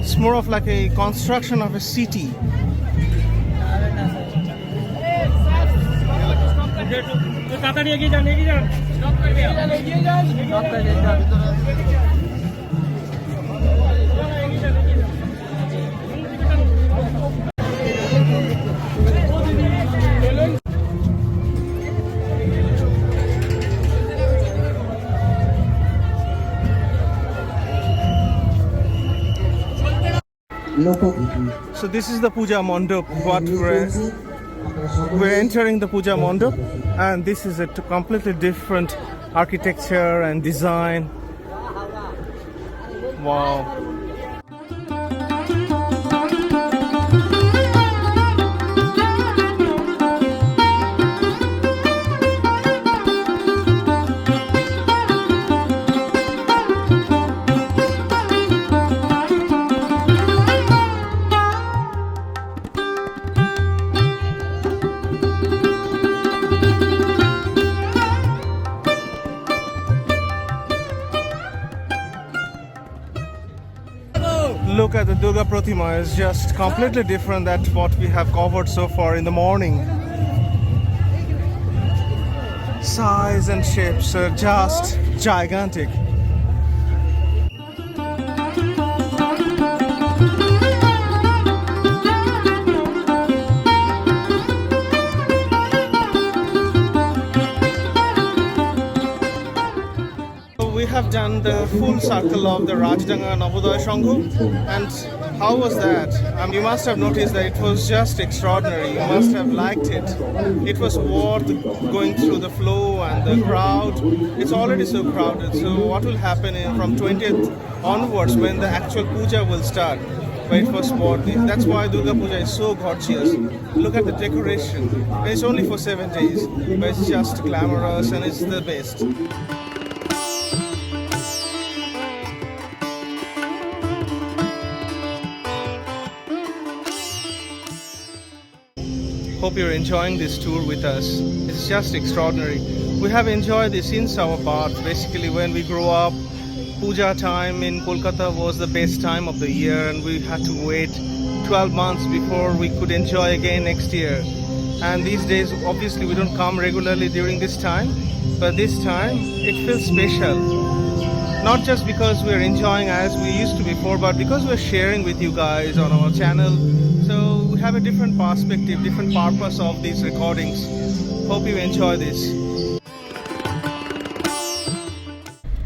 It's more of like a construction of a city. So this is the puja mandap. We're entering the puja mandap, and this is a completely different architecture and design. Wow. at the Durga Pratima. It's just completely different than what we have covered so far in the morning. Size and shapes are just gigantic. We have done the full circle of the Rajdanga Navodaya Shanghu, and how was that? You must have noticed that it was just extraordinary. You must have liked it. It was worth going through the flow and the crowd. It's already so crowded. So what will happen from 20th onwards when the actual puja will start? But it was worth it. That's why Durga Puja is so gorgeous. Look at the decoration. And it's only for 7 days, but it's just glamorous and it's the best. Hope you're enjoying this tour with us. It's just extraordinary. We have enjoyed this since our birth. Basically, when we grew up, puja time in Kolkata was the best time of the year, and we had to wait 12 months before we could enjoy again next year. And these days, obviously, we don't come regularly during this time, but this time it feels special. Not just because we're enjoying as we used to before, but because we're sharing with you guys on our channel. So we have a different perspective, different purpose of these recordings. Hope you enjoy this.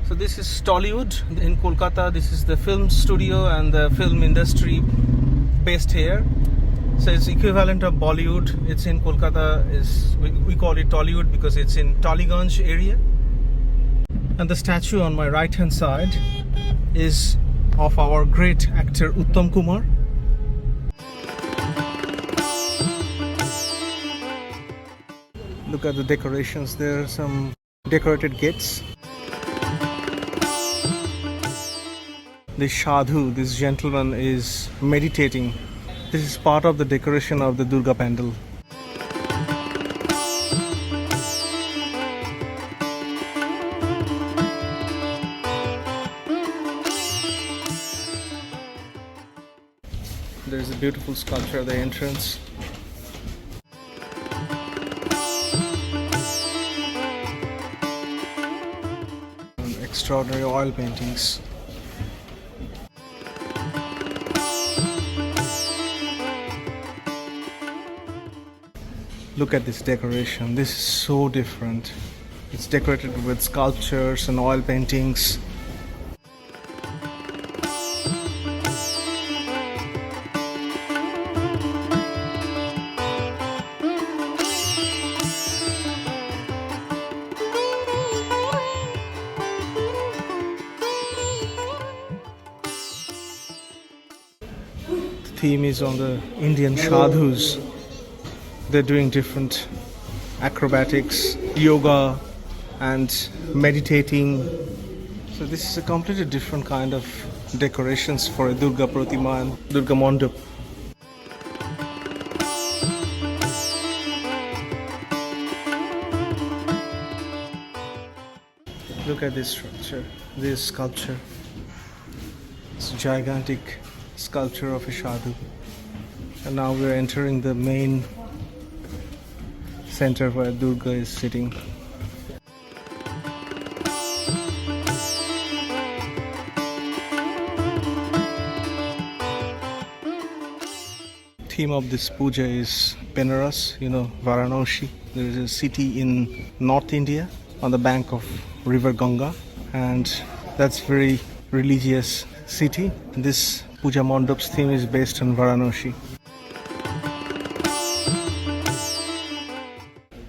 So this is Tollywood in Kolkata. This is the film studio and the film industry based here. So it's equivalent of Bollywood. It's in Kolkata. We call it Tollywood because it's in Tollygunj area. And the statue on my right hand side is of our great actor Uttam Kumar. Look at the decorations. There are some decorated gates. This Sadhu, this gentleman, is meditating. This is part of the decoration of the Durga Pandal. There is a beautiful sculpture at the entrance. Extraordinary oil paintings. Look at this decoration. This is so different. It's decorated with sculptures and oil paintings. Theme is on the Indian sadhus. They're doing different acrobatics, yoga, and meditating. So this is a completely different kind of decorations for a Durga Pratima and Durga Mandap. Look at this structure, this sculpture. It's a gigantic sculpture of a sadhu. And now we're entering the main center where Durga is sitting. Theme of this puja is Benares, Varanasi. There is a city in North India on the bank of River Ganga, and that's very religious city. This puja mandap's theme is based on Varanasi.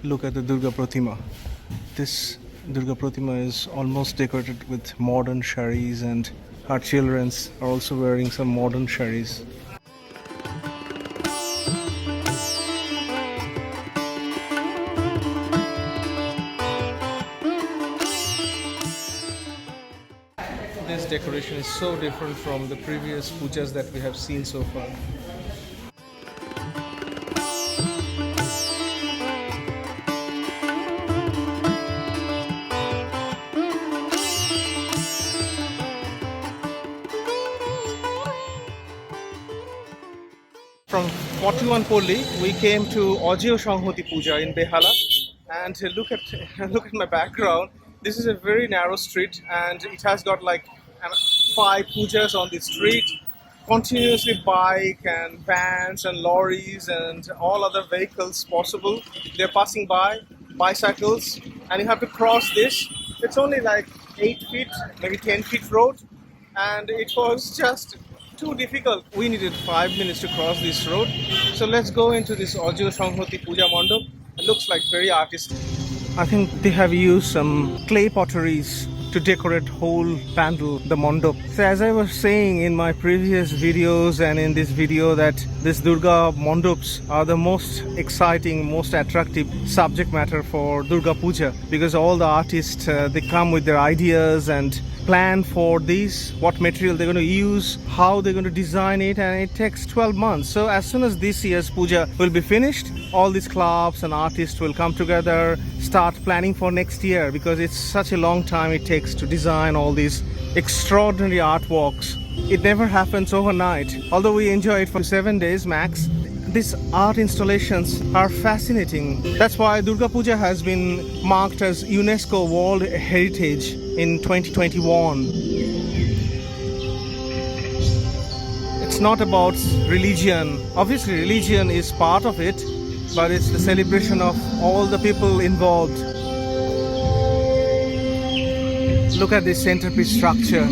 Look at the Durga Pratima. This Durga Pratima is almost decorated with modern saris, and our children are also wearing some modern saris. This decoration is so different from the previous pujas that we have seen so far. 41 Polli, we came to Ojio Shanghoti Puja in Behala, and look at look at my background. This is a very narrow street, and it has got like 5 pujas on the street. Continuously bike and vans and lorries and all other vehicles possible. They're passing by, bicycles, and you have to cross this. It's only like 8 feet, maybe 10 feet road, and it was just too difficult. We needed 5 minutes to cross this road. So let's go into this Ojio Shanghoti Puja Mandap. It looks like very artistic. I think they have used some clay potteries to decorate whole pandal, the mandap. So as I was saying in my previous videos and in this video, that this Durga mandaps are the most exciting, most attractive subject matter for Durga Puja, because all the artists they come with their ideas and plan for these, what material they're going to use, how they're going to design it, and it takes 12 months. So as soon as this year's puja will be finished, all these clubs and artists will come together, start planning for next year, because it's such a long time it takes to design all these extraordinary artworks. It never happens overnight. Although we enjoy it for 7 days max, these art installations are fascinating. That's why Durga Puja has been marked as UNESCO World Heritage in 2021. It's not about religion. Obviously religion is part of it, but it's the celebration of all the people involved. Look at this centerpiece structure,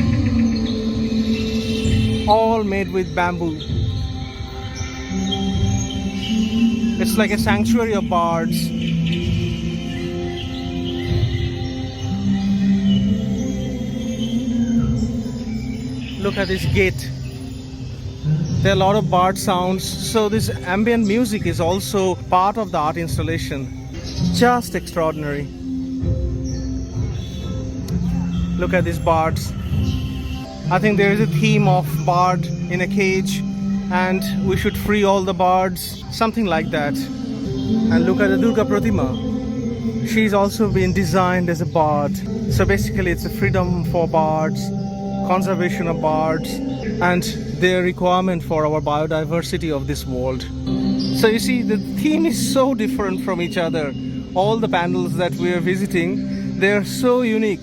all made with bamboo. It's like a sanctuary of birds. Look at this gate. There are a lot of bird sounds, so this ambient music is also part of the art installation. Just extraordinary. Look at these birds. I think there is a theme of bird in a cage, and we should free all the birds, something like that. And look at the Durga Pratima. She's also been designed as a bird. So basically it's a freedom for birds, conservation of birds, and their requirement for our biodiversity of this world. So you see, the theme is so different from each other. All the pandals that we are visiting, they're so unique.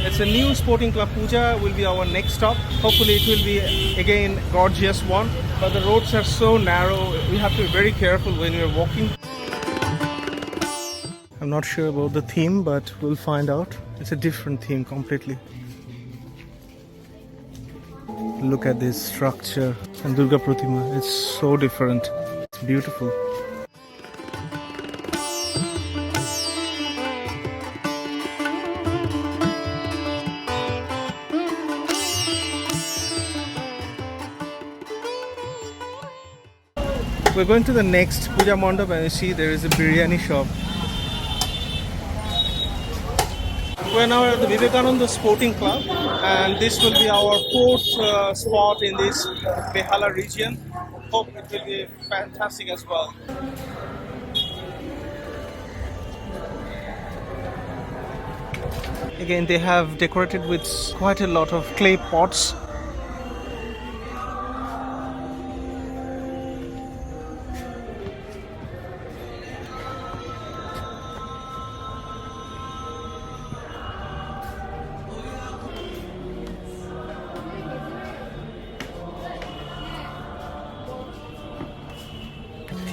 It's a new sporting club puja will be our next stop. Hopefully it will be again gorgeous one, but the roads are so narrow, we have to be very careful when we are walking. I'm not sure about the theme, but we'll find out. It's a different theme completely. Look at this structure and Durga Pratima. It's so different. It's beautiful. We're going to the next puja mandap, and you see there is a biryani shop. We're now at the Vivekananda Sporting Club, and this will be our 4th spot in this Behala region. Hope it will be fantastic as well. Again, they have decorated with quite a lot of clay pots.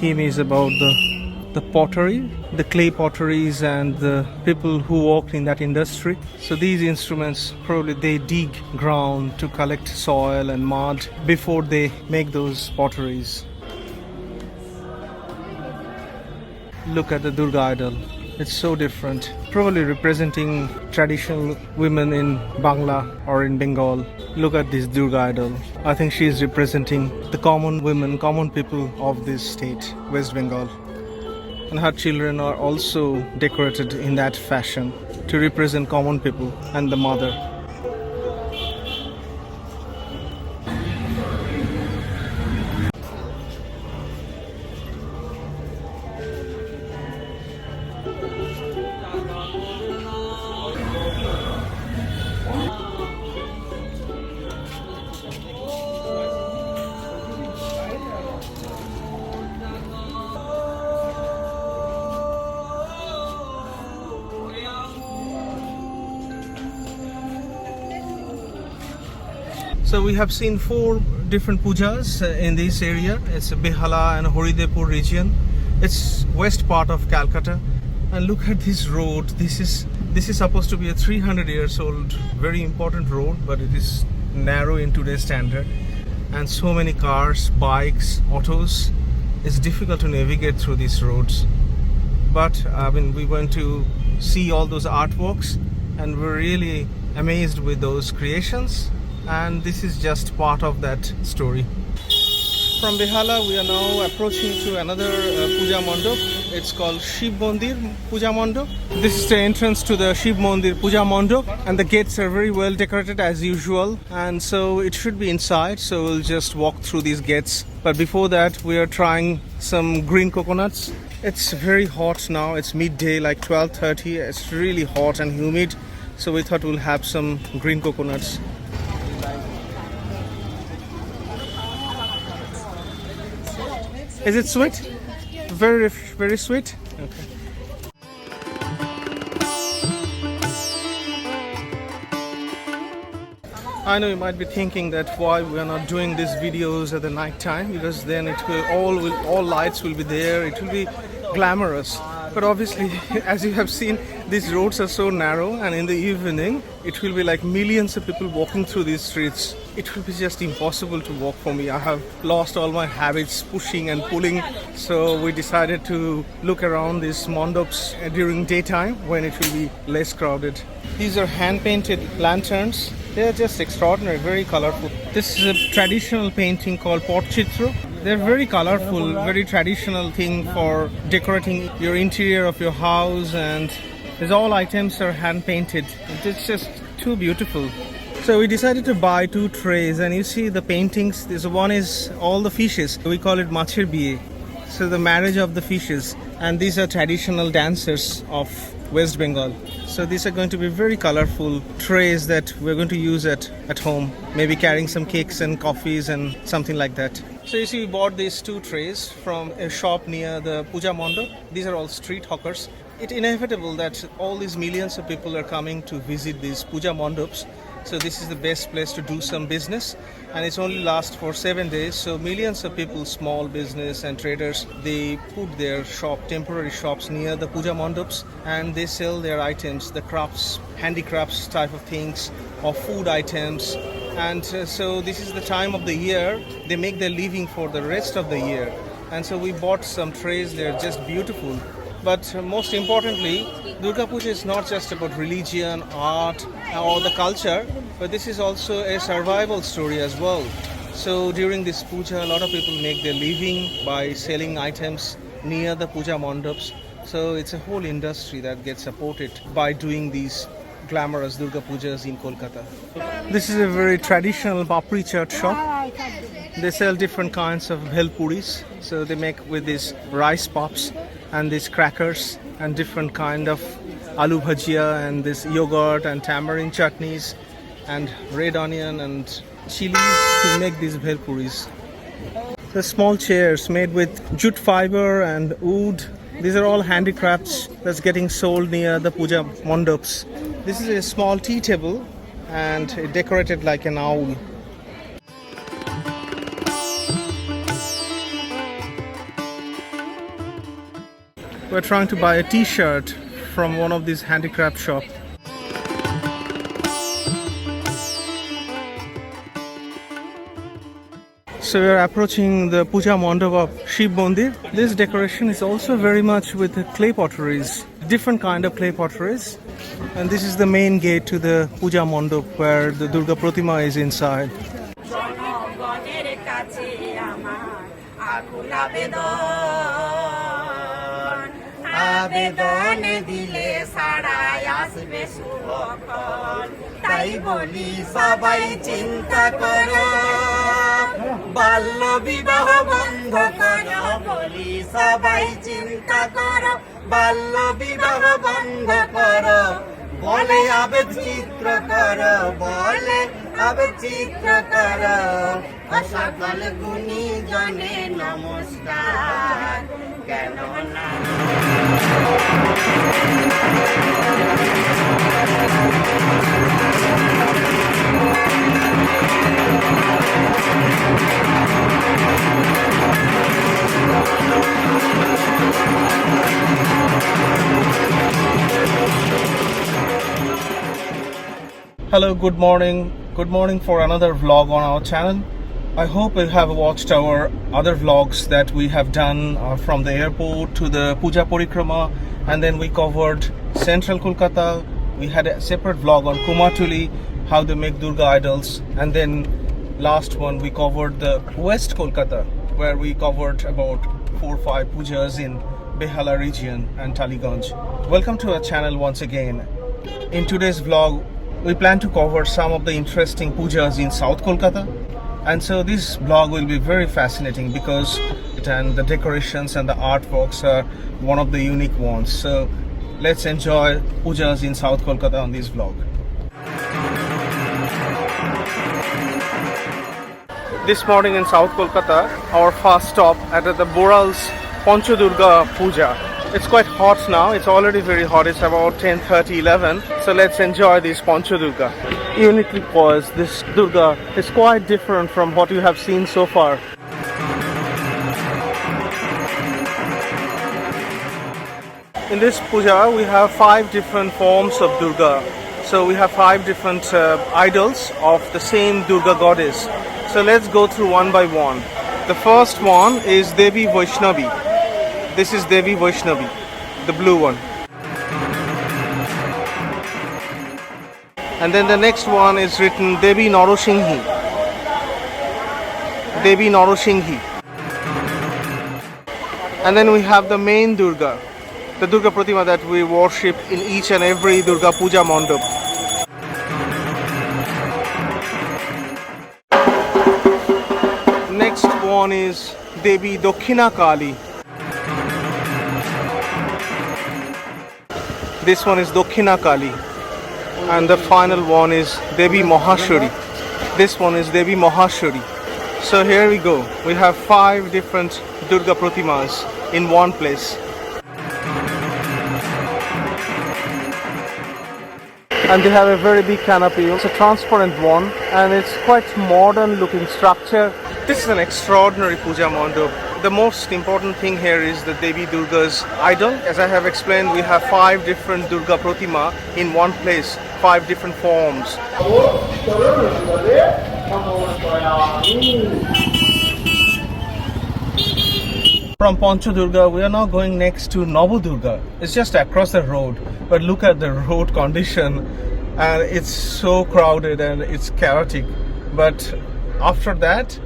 Theme is about the pottery, the clay potteries, and the people who worked in that industry. So these instruments, probably they dig ground to collect soil and mud before they make those potteries. Look at the Durga idol. It's so different. Probably representing traditional women in Bangla or in Bengal. Look at this Durga idol. I think she is representing the common women, common people of this state, West Bengal. and her children are also decorated in that fashion to represent common people and the mother. So we have seen 4 different pujas in this area. It's Behala and Haridepur region. It's west part of Calcutta. And look at this road. This is supposed to be a 300 years old, very important road, but it is narrow in today's standard. And so many cars, bikes, autos. It's difficult to navigate through these roads. But we went to see all those artworks and we're really amazed with those creations. And this is just part of that story. From Behala we are now approaching to another Puja Mandap. It's called Shiv Mandir Puja Mandap. This is the entrance to the Shiv Mandir Puja Mandap, and the gates are very well decorated as usual, and so it should be inside, so we'll just walk through these gates. But before that we are trying some green coconuts. It's very hot now, it's midday, like 12:30. It's really hot and humid, so we thought we'll have some green coconuts. Is it sweet? Very, very sweet? Okay. I know you might be thinking that why we are not doing these videos at the night time, because then it will all lights will be there, it will be glamorous. But obviously, as you have seen, these roads are so narrow, and in the evening it will be like millions of people walking through these streets. It will be just impossible to walk for me. I have lost all my habits pushing and pulling, so we decided to look around these mandaps during daytime when it will be less crowded. These are hand-painted lanterns. They are just extraordinary, very colorful. This is a traditional painting called Pattachitra. They're very colorful, very traditional thing for decorating your interior of your house, and all items are hand-painted. It's just too beautiful. So we decided to buy 2 trays, and you see the paintings. This one is all the fishes. We call it Machir Biye. So the marriage of the fishes. And these are traditional dancers of West Bengal. So these are going to be very colorful trays that we're going to use at home. Maybe carrying some cakes and coffees and something like that. So you see, we bought these 2 trays from a shop near the Puja Mandap. These are all street hawkers. It's inevitable that all these millions of people are coming to visit these Puja Mandaps. So this is the best place to do some business, and it's only lasts for 7 days. So millions of people, small business and traders, they put their temporary shops near the Puja Mandaps, and they sell their items, the crafts, handicrafts type of things, or food items. And so this is the time of the year they make their living for the rest of the year. And so we bought some trays. They're just beautiful. But most importantly, Durga Puja is not just about religion, art, or the culture, but this is also a survival story as well. So during this puja, a lot of people make their living by selling items near the puja mandaps. So it's a whole industry that gets supported by doing these glamorous Durga Pujas in Kolkata. This is a very traditional papri chaat shop. They sell different kinds of bhel puris. So they make with these rice pops and these crackers and different kind of aloo bhajia and this yogurt and tamarind chutneys and red onion and chilies to make these bhel puris. The small chairs made with jute fiber and wood. These are all handicrafts that's getting sold near the puja mandaps. This is a small tea table and decorated like an owl. We're trying to buy a t-shirt from one of these handicraft shops. So we're approaching the puja mandap of Shiv Mandir. This decoration is also very much with the clay potteries, different kind of clay potteries. And this is the main gate to the puja mandap where the Durga Pratima is inside. আবেদন দিলে সাড়ায় আসবে শুভক্ষণ, তাই বলি সবাই চিন্তা করো, বাল্য বিবাহ বন্ধ করো, বলি সবাই চিন্তা করো, বাল্য বিবাহ বন্ধ করো, বলে আবেগ চিত্র করো, বলে আবেগ চিত্র করো, সকল গুণী জনে নমস্কার, কেন না Hello, good morning. Good morning for another vlog on our channel. I hope you have watched our other vlogs that we have done from the airport to the Puja Parikrama, and then we covered central Kolkata. We had a separate vlog on Kumartuli, how they make Durga idols, and then last one we covered the West Kolkata, where we covered about 4 or 5 pujas in Behala region and Taliganj. Welcome to our channel once again. In today's vlog, we plan to cover some of the interesting pujas in South Kolkata, and so this vlog will be very fascinating because the decorations and the artworks are one of the unique ones. So let's enjoy pujas in South Kolkata on this vlog. This morning in South Kolkata, our first stop at the Boral's Pancha Durga Puja. It's quite hot now, it's already very hot, it's about 10:30, 11. So let's enjoy this Pancha Durga. Uniquely because this Durga is quite different from what you have seen so far. In this puja we have 5 different forms of Durga. So we have 5 different idols of the same Durga goddess. So let's go through one by one. The first one is Devi Vaishnavi. This is Devi Vaishnavi, the blue one. And then the next one is written Devi Narosinghi. Devi Narosinghi. And then we have the main Durga, the Durga Pratima that we worship in each and every Durga Puja Mandap. Next one is Devi Dakshina Kali. This one is Dakshina Kali. And the final one is Devi Mahashwari. This one is Devi Mahashwari. So here we go. We have 5 different Durga Pratimas in one place. And they have a very big canopy. It's a transparent one and it's quite modern looking structure. This is an extraordinary puja mandap. The most important thing here is the Devi Durga's idol. As I have explained, we have 5 different Durga Pratima in one place, 5 different forms. From Pancha Durga, we are now going next to Nava Durga. It's just across the road, but look at the road condition, and it's so crowded and it's chaotic. But after that,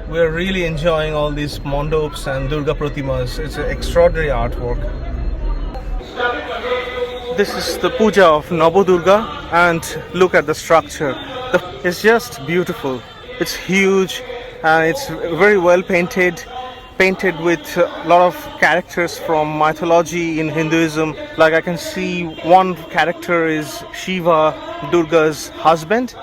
we're really enjoying all these mandaps and Durga Pratimas. It's an extraordinary artwork. This is the puja of Nava Durga, and look at the structure. It's just beautiful. It's huge and it's very well painted with a lot of characters from mythology in Hinduism. Like I can see one character is Shiva, Durga's husband.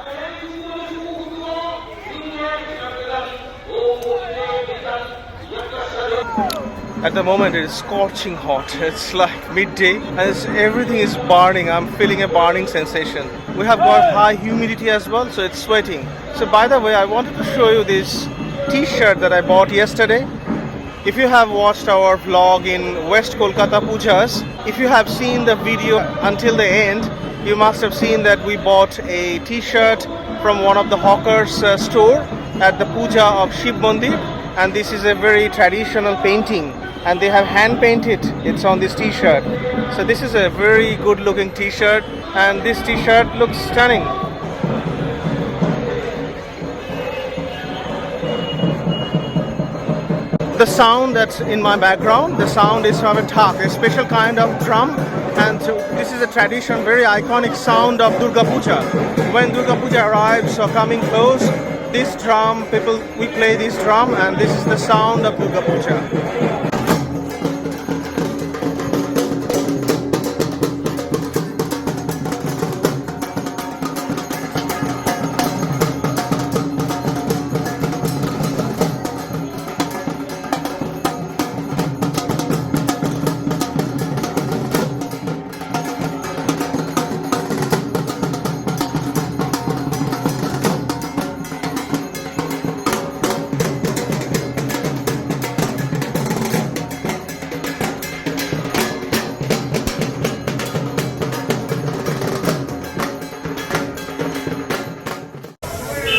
At the moment it is scorching hot. It's like midday and everything is burning. I'm feeling a burning sensation. We have got high humidity as well, so it's sweating. So by the way, I wanted to show you this t-shirt that I bought yesterday. If you have watched our vlog in West Kolkata Pujas, if you have seen the video until the end, you must have seen that we bought a t-shirt from one of the hawkers store at the puja of Shiv Mandir, and this is a very traditional painting and they have hand painted it's on this t-shirt. So this is a very good looking t-shirt and this t-shirt looks stunning. The sound that's in my background, the sound is from a thak, a special kind of drum, and this is a tradition, very iconic sound of Durga Puja. When Durga Puja arrives or coming close, this drum, we play this drum, and this is the sound of Durga Puja.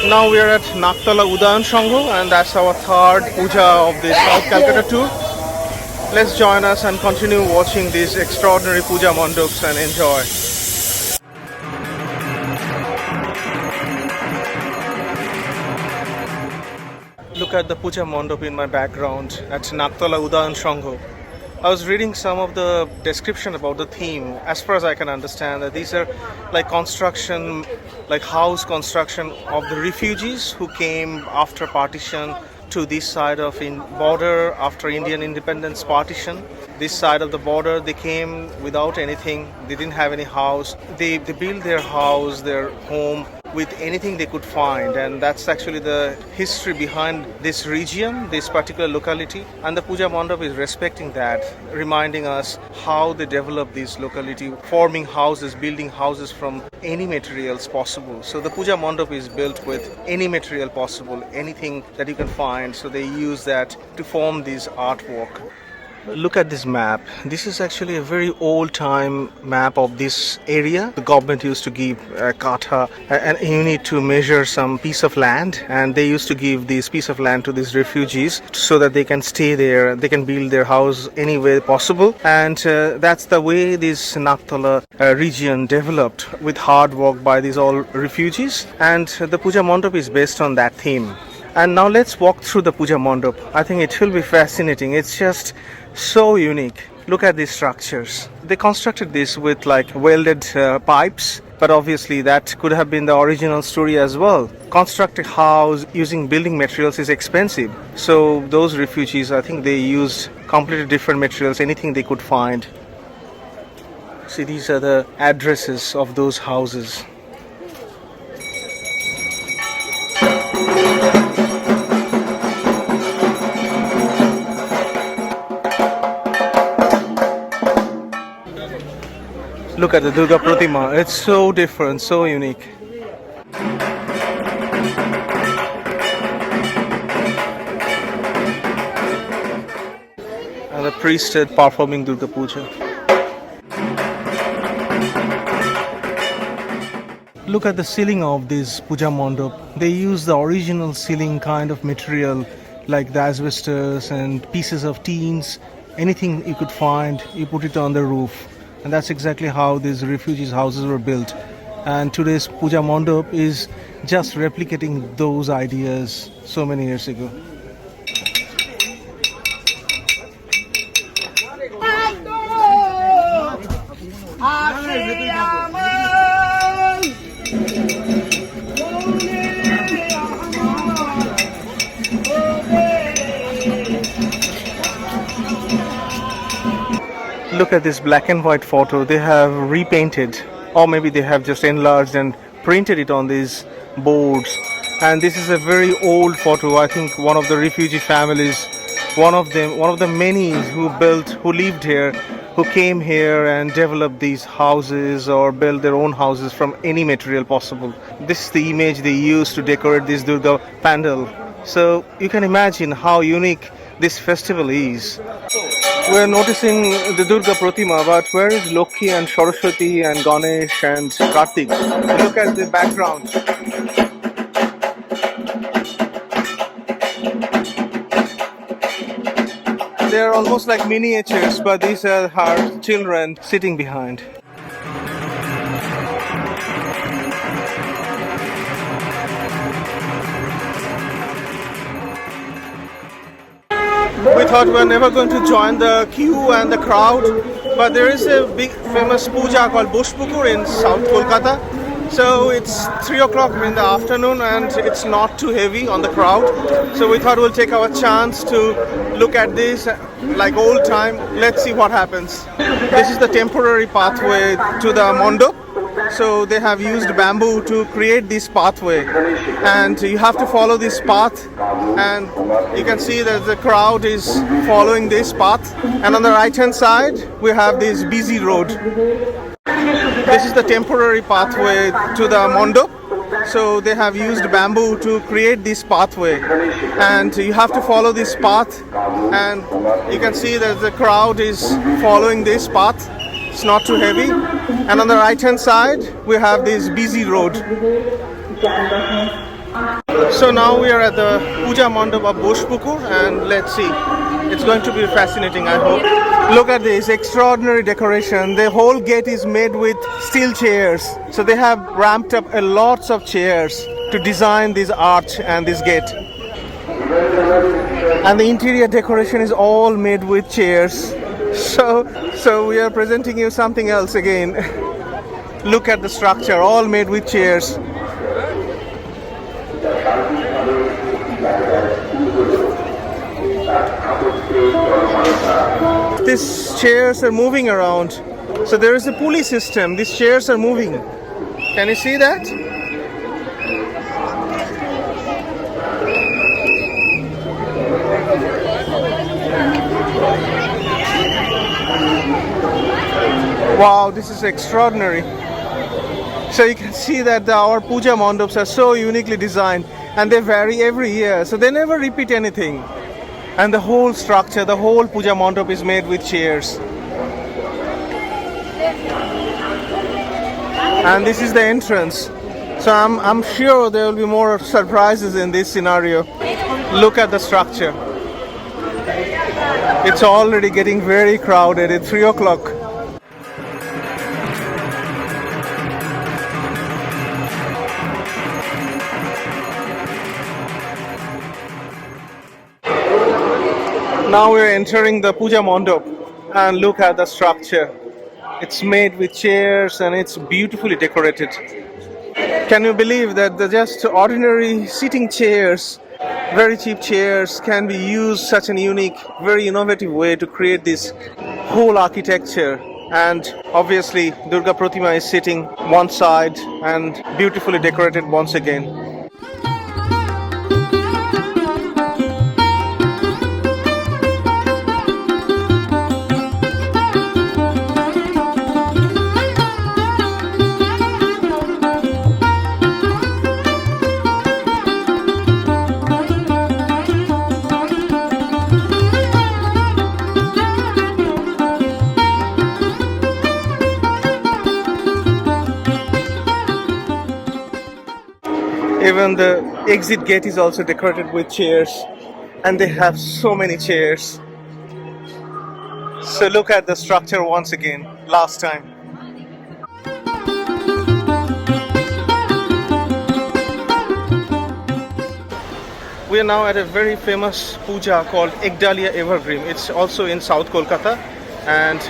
Now we are at Naktala Udayan Shangho, and that's our third puja of the South Calcutta tour. Let's join us and continue watching these extraordinary puja mandaps and enjoy. Look at the puja mandap in my background at Naktala Udayan Shangho. I was reading some of the description about the theme. As far as I can understand, that these are like construction, like house construction of the refugees who came after partition to this side of border after Indian independence partition. This side of the border, they came without anything. They didn't have any house. They built their house, their home with anything they could find, and that's actually the history behind this region, this particular locality. And the puja mandap is respecting that, reminding us how they developed this locality, forming houses, building houses from any materials possible. So the puja mandap is built with any material possible, anything that you can find. So they use that to form this artwork. Look at this map. This is actually a very old-time map of this area. The government used to give a kata, and you need to measure some piece of land, and they used to give this piece of land to these refugees so that they can stay there, they can build their house any way possible. And that's the way this Naktala region developed, with hard work by these all refugees. And the puja mandap is based on that theme. And now let's walk through the puja mandap. I think it will be fascinating. It's just so unique. Look at these structures. They constructed this with like welded pipes, but obviously that could have been the original story as well. Construct a house using building materials is expensive. So those refugees, I think they used completely different materials, anything they could find. See, these are the addresses of those houses. Look at the Durga Pratima. It's so different, so unique. And the priesthood performing Durga Puja. Look at the ceiling of this puja mandap. They use the original ceiling kind of material, like the asbestos and pieces of tins. Anything you could find, you put it on the roof. And that's exactly how these refugees' houses were built. And today's puja mandap is just replicating those ideas so many years ago. Look at this black and white photo. They have repainted, or maybe they have just enlarged and printed it on these boards. And this is a very old photo. I think one of the refugee families, one of the many who lived here, who came here and developed these houses or built their own houses from any material possible. This is the image they used to decorate this Durga Pandal. So you can imagine how unique this festival is. We're noticing the Durga Pratima, but where is Lokhi and Saraswati and Ganesh and Kartik? Look at the background. They're almost like miniatures, but these are her children sitting behind. thought we're never going to join the queue and the crowd, but there is a big famous puja called Bushpukur in South Kolkata. So it's 3 o'clock in the afternoon and it's not too heavy on the crowd. So we thought we'll take our chance to look at this like old time. Let's see what happens. This is the temporary pathway to the mandap. So they have used bamboo to create this pathway, and you have to follow this path, and you can see that the crowd is following this path. And on the right hand side we have this busy road. This is the temporary pathway to the mandap. So they have used bamboo to create this pathway, and you have to follow this path, and you can see that the crowd is following this path. It's not too heavy. And on the right hand side we have this busy road. So now we are at the Puja Mandap of Bushpukur, and let's see. It's going to be fascinating, I hope. Look at this extraordinary decoration. The whole gate is made with steel chairs. So they have ramped up a lots of chairs to design this arch and this gate. And the interior decoration is all made with chairs. So we are presenting you something else again. Look at the structure, all made with chairs. These chairs are moving around. So there is a pulley system. These chairs are moving. Can you see that? Wow, this is extraordinary. So you can see that our puja mandaps are so uniquely designed, and they vary every year, so they never repeat anything. And the whole structure, the whole puja mandap is made with chairs. And this is the entrance. So I'm sure there will be more surprises in this scenario. Look at the structure. It's already getting very crowded at 3 o'clock. Now we're entering the puja mandap, and look at the structure. It's made with chairs and it's beautifully decorated. Can you believe that the just ordinary sitting chairs, very cheap chairs, can be used such an unique, very innovative way to create this whole architecture? And obviously Durga Pratima is sitting one side and beautifully decorated once again. Even the exit gate is also decorated with chairs, and they have so many chairs. So look at the structure once again, last time. We are now at a very famous puja called Ekdalia Evergreen. It's also in South Kolkata, and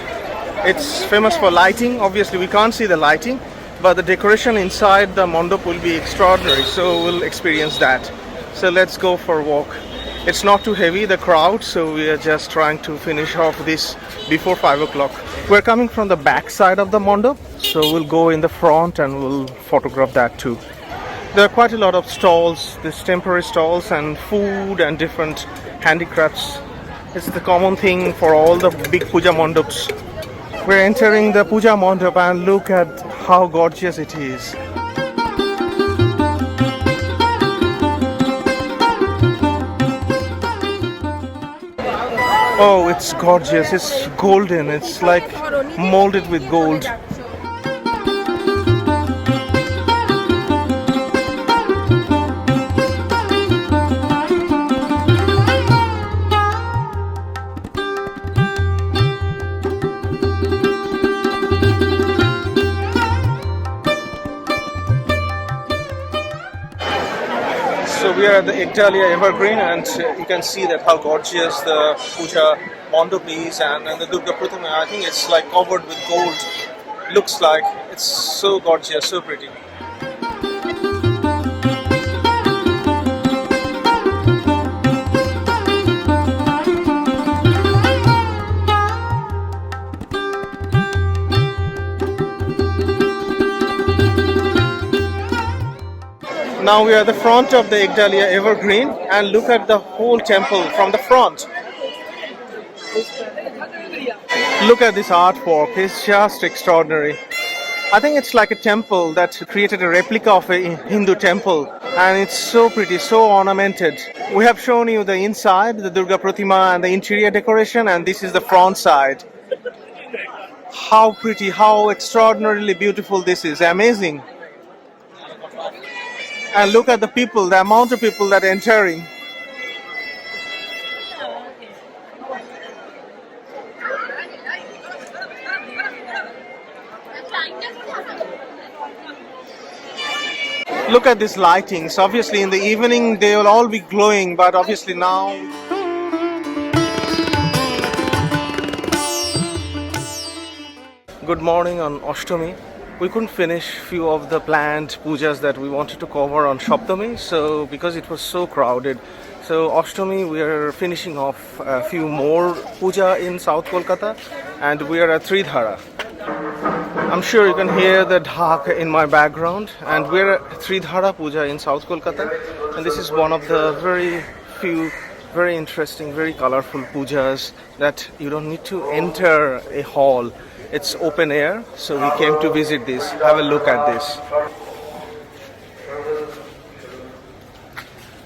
it's famous for lighting. Obviously we can't see the lighting, but the decoration inside the mandap will be extraordinary, so we'll experience that. So let's go for a walk. It's not too heavy, the crowd, so we are just trying to finish off this before 5 o'clock. We're coming from the back side of the mandap, so we'll go in the front and we'll photograph that too. There are quite a lot of stalls, these temporary stalls, and food and different handicrafts. It's the common thing for all the big puja mandaps. We're entering the puja mandap, and look at how gorgeous it is. Oh, it's gorgeous. It's golden. It's like molded with gold. So we are at the Ekdalia Evergreen, and you can see that how gorgeous the puja mandap is, and the Durga Pratima. I think it's like covered with gold. Looks like it's so gorgeous, so pretty. Now we are at the front of the Ekdalia Evergreen, and look at the whole temple from the front. Look at this artwork, it's just extraordinary. I think it's like a temple that created a replica of a Hindu temple, and it's so pretty, so ornamented. We have shown you the inside, the Durga Pratima and the interior decoration, and this is the front side. How pretty, how extraordinarily beautiful this is, amazing. And look at the people, the amount of people that are entering. Look at these lightings. Obviously in the evening they will all be glowing, but obviously now... Good morning on Ashtami. We couldn't finish few of the planned pujas that we wanted to cover on Saptami, so because it was so crowded. So Ashtami we are finishing off a few more puja in South Kolkata, and we are at Tridhara. I'm sure you can hear the dhak in my background, and we're at Tridhara Puja in South Kolkata, and this is one of the very few very interesting, very colorful pujas that you don't need to enter a hall. It's open air, so we came to visit this. Have a look at this.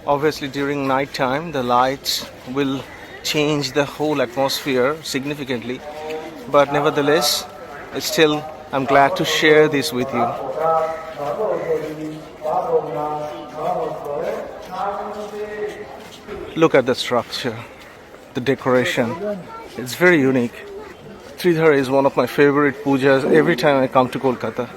Obviously during night time the lights will change the whole atmosphere significantly, but nevertheless still I'm glad to share this with you. Look at the structure, the decoration. It's very unique. Tridhara is one of my favorite pujas every time I come to Kolkata.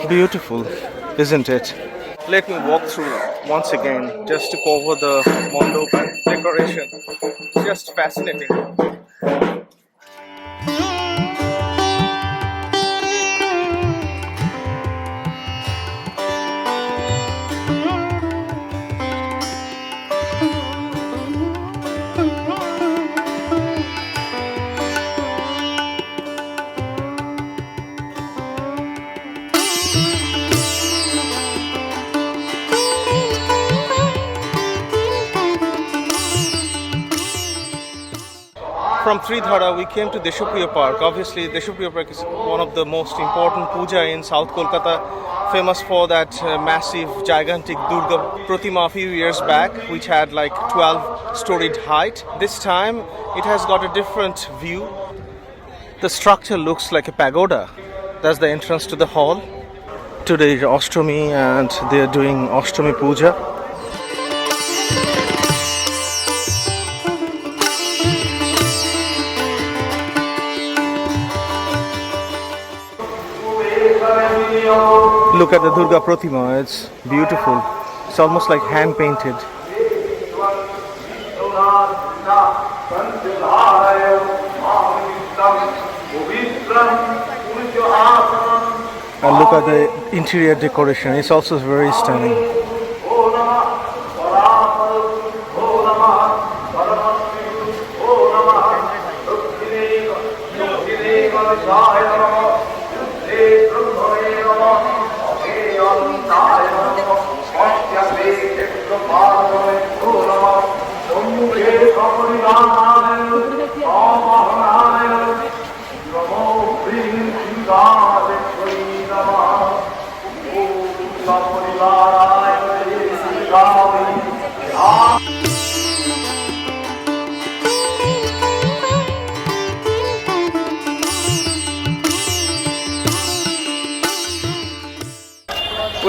Beautiful, isn't it? Let me walk through once again just to cover the mandap and decoration. It's just fascinating. From Tridhara we came to Deshapriya Park. Obviously Deshapriya Park is one of the most important puja in South Kolkata, famous for that massive gigantic Durga Pratima a few years back, which had like 12-storied height. This time it has got a different view. The structure looks like a pagoda. That's the entrance to the hall. Today is Ashtami and they are doing Ashtami Puja. Look at the Durga Pratima, it's beautiful. It's almost like hand painted. And look at the interior decoration, it's also very stunning.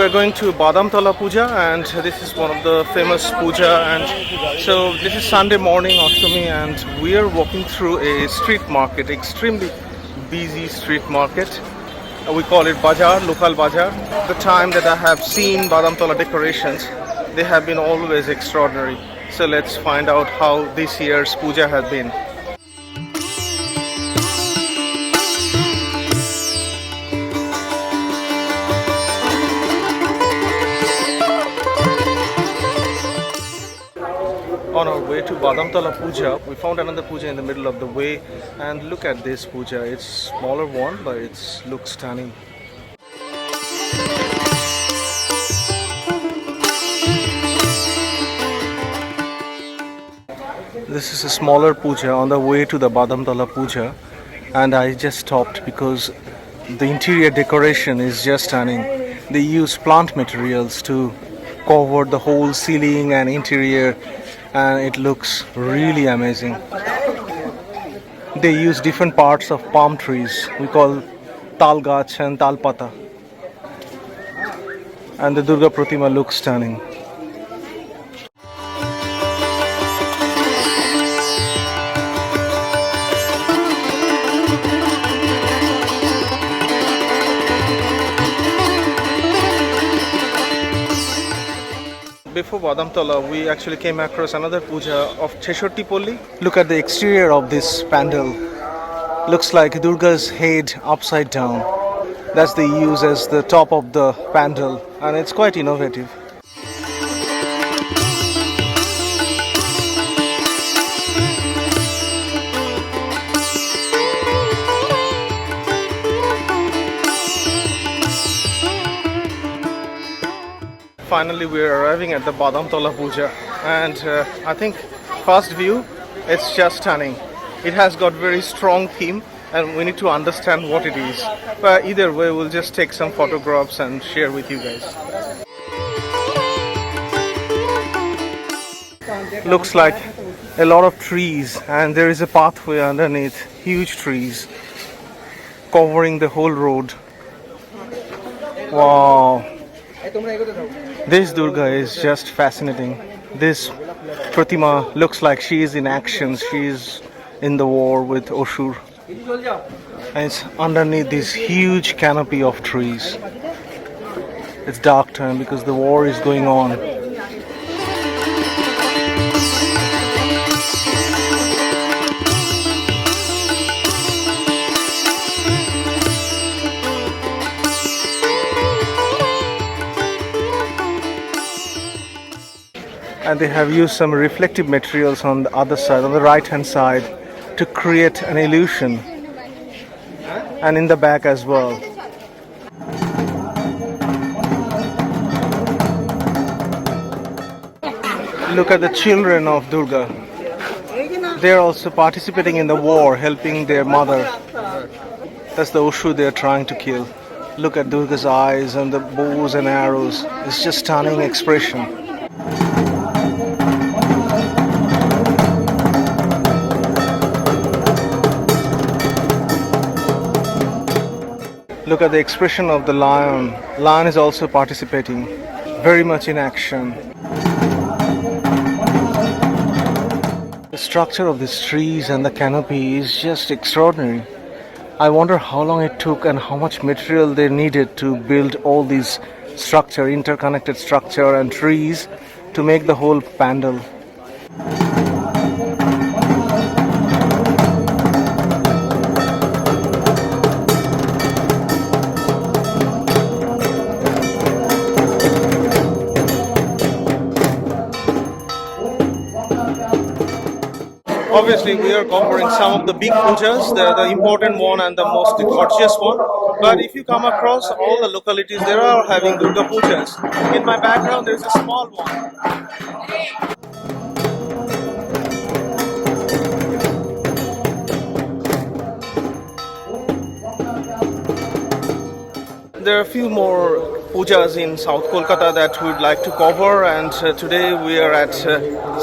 we're going to Badamtala Puja, and this is one of the famous puja. And so this is Sunday morning, Ashtami, and we are walking through a street market, extremely busy street market. We call it Bazaar, local Bazaar. The time that I have seen Badamtala decorations, they have been always extraordinary. So let's find out how this year's puja has been. On our way to Badamtala Puja, we found another puja in the middle of the way, and look at this puja. It's smaller one, but it looks stunning. This is a smaller puja on the way to the Badamtala Puja, and I just stopped because the interior decoration is just stunning. They use plant materials to cover the whole ceiling and interior, and it looks really amazing. They use different parts of palm trees. We call tal gach and tal pata. And the Durga Pratima looks stunning. Before Badamtala, we actually came across another puja of Cheshottipolli. Look at the exterior of this pandal. Looks like Durga's head upside down. That's the use as the top of the pandal, and it's quite innovative. Finally, we are arriving at the Badamtala Puja, and I think first view, it's just stunning. It has got very strong theme, and we need to understand what it is. But either way, we'll just take some photographs and share with you guys. Looks like a lot of trees, and there is a pathway underneath, huge trees covering the whole road. Wow. This Durga is just fascinating. This Pratima looks like she is in action. She is in the war with Ashur. And it's underneath this huge canopy of trees. It's dark time because the war is going on. And they have used some reflective materials on the other side, on the right hand side, to create an illusion, and in the back as well. Look at the children of Durga. They are also participating in the war, helping their mother. That's the Ashur they are trying to kill. Look at Durga's eyes and the bows and arrows. It's just stunning expression. Look at the expression of the lion. Lion is also participating, very much in action. The structure of these trees and the canopy is just extraordinary. I wonder how long it took and how much material they needed to build all these structure, interconnected structure and trees to make the whole pandal. Obviously, we are covering some of the big pujas, the important one and the most gorgeous one. But if you come across all the localities, they are having Durga Pujas. In my background, there is a small one. There are a few more pujas in South Kolkata that we'd like to cover, and today we are at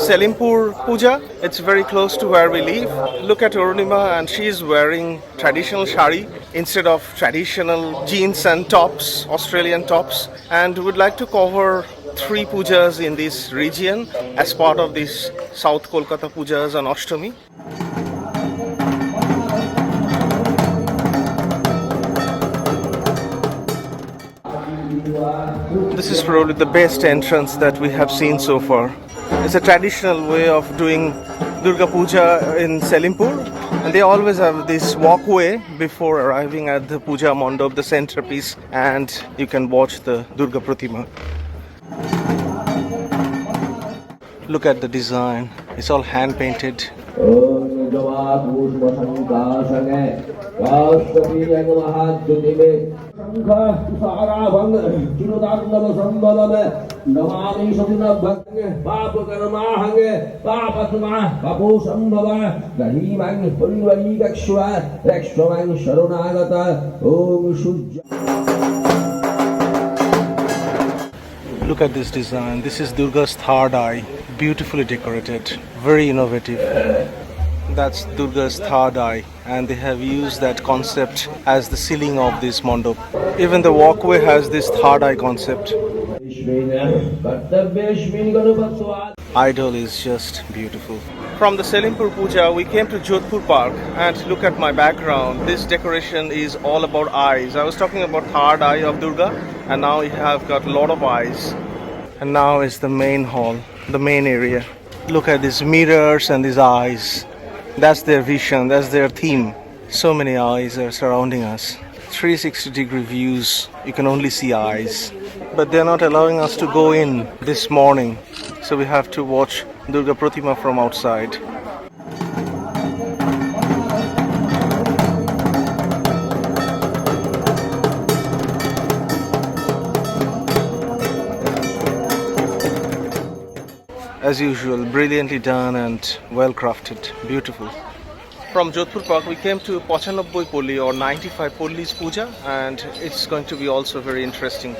Selimpur Puja. It's very close to where we live. Look at Arunima, and she's wearing traditional shari instead of traditional jeans and tops, Australian tops. And we'd like to cover 3 pujas in this region as part of this South Kolkata pujas on Ashtami. This is probably the best entrance that we have seen so far. It's a traditional way of doing Durga Puja in Selimpur, and they always have this walkway before arriving at the Puja Mandap, the centerpiece, and you can watch the Durga Pratima. Look at the design, it's all hand painted. Look at this design. This is Durga's third eye, beautifully decorated, very innovative. That's Durga's third eye, and they have used that concept as the ceiling of this mandap. Even the walkway has this third eye concept. Idol is just beautiful. From the Selimpur Puja, we came to Jodhpur Park, and look at my background. This decoration is all about eyes. I was talking about third eye of Durga, and now we have got a lot of eyes. And now is the main hall, the main area. Look at these mirrors and these eyes. That's their vision, that's their theme. So many eyes are surrounding us. 360-degree views, you can only see eyes. But they're not allowing us to go in this morning, so we have to watch Durga Pratima from outside. As usual, brilliantly done and well crafted, beautiful. From Jodhpur Park, we came to 95 Polli or 95 Pollis Puja, and it's going to be also very interesting.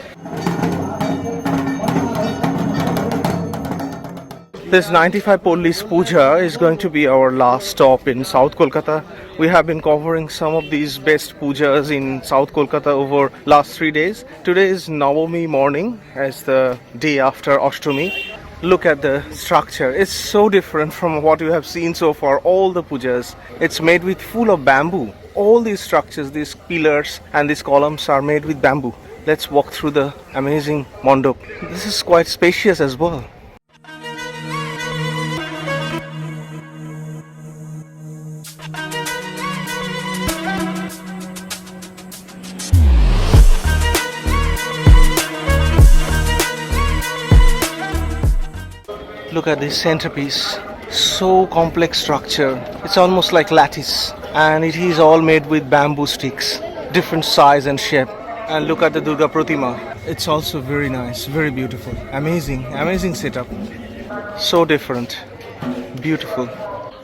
This 95 Pollis Puja is going to be our last stop in South Kolkata. We have been covering some of these best pujas in South Kolkata over last 3 days. Today is Navami morning, as the day after Ashtami. Look at the structure. It's so different from what you have seen so far, all the pujas. It's made with full of bamboo. All these structures, these pillars and these columns are made with bamboo. Let's walk through the amazing mandap. This is quite spacious as well. Look at this centerpiece, so complex structure. It's almost like lattice, and it is all made with bamboo sticks, different size and shape. And look at the Durga Pratima. It's also very nice, very beautiful, amazing setup. So different, beautiful.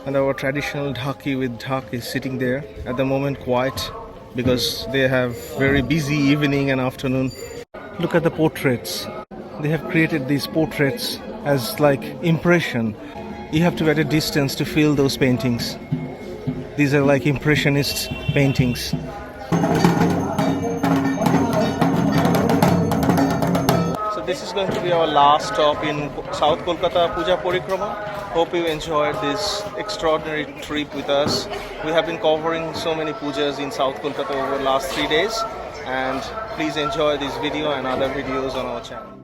And our traditional dhaki with dhak is sitting there at the moment, quiet, because they have very busy evening and afternoon. Look at the portraits. They have created these portraits as like impression. You have to be at a distance to feel those paintings. These are like impressionist paintings. So this is going to be our last stop in South Kolkata Puja Parikrama. Hope you enjoyed this extraordinary trip with us. We have been covering so many pujas in South Kolkata over the last 3 days, and please enjoy this video and other videos on our channel.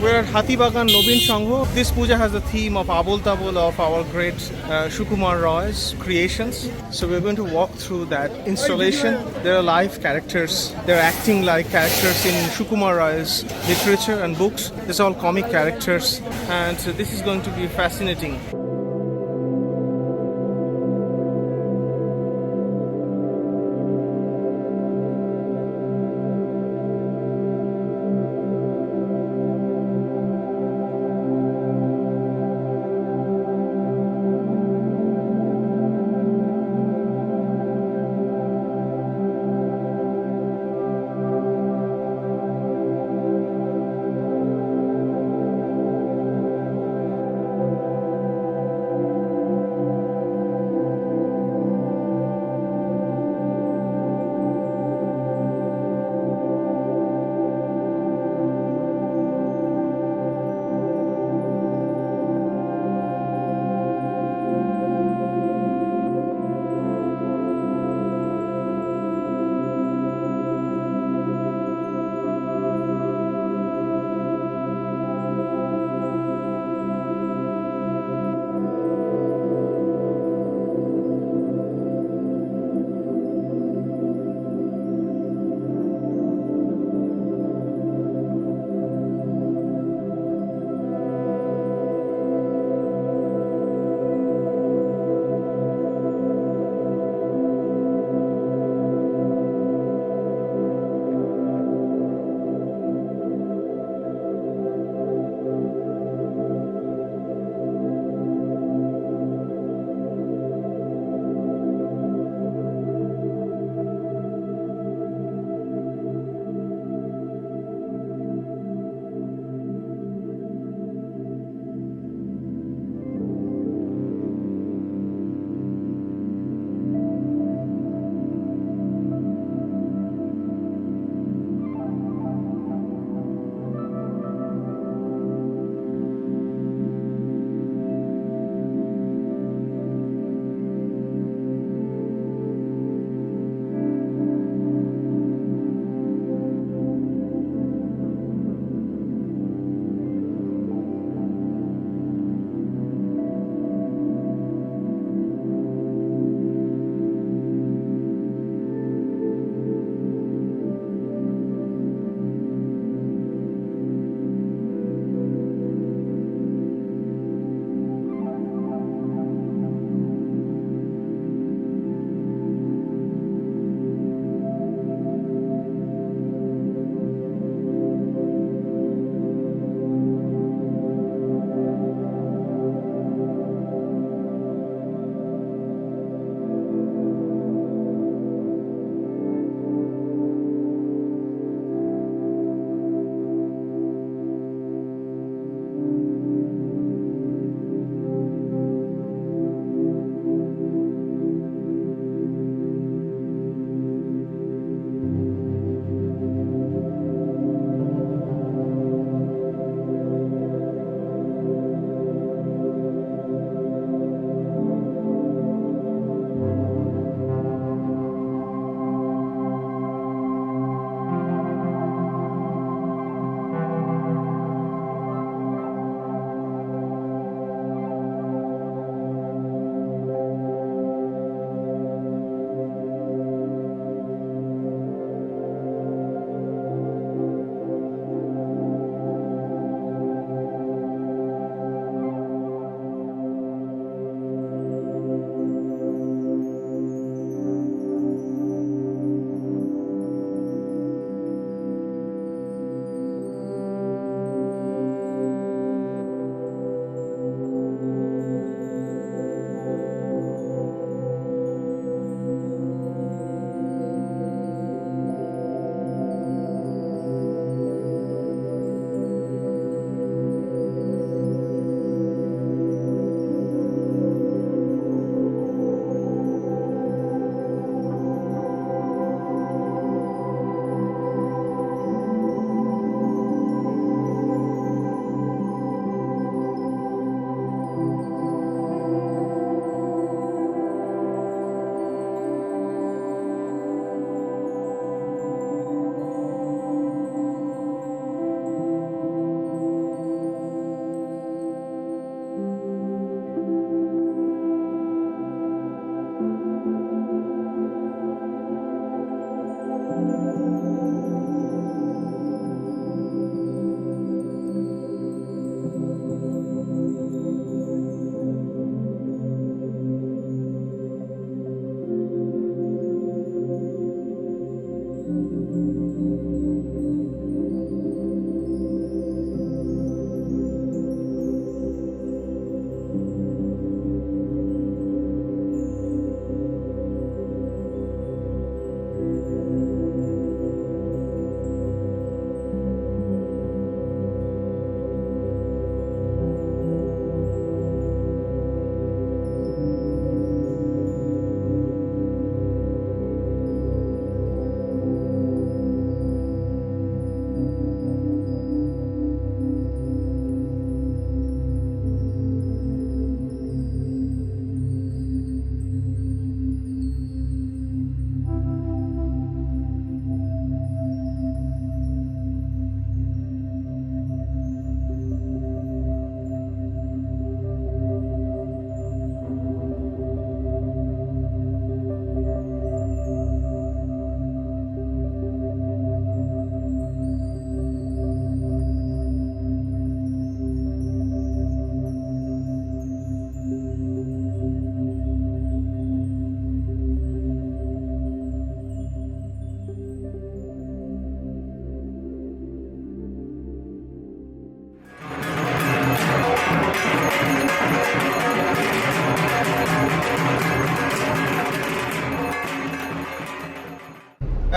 We're at Hathibagan Nobin Shangho. This puja has the theme of Abol Tabol of our great Sukumar Roy's creations. So we're going to walk through that installation. There are live characters. They're acting like characters in Sukumar Roy's literature and books. It's all comic characters, and this is going to be fascinating.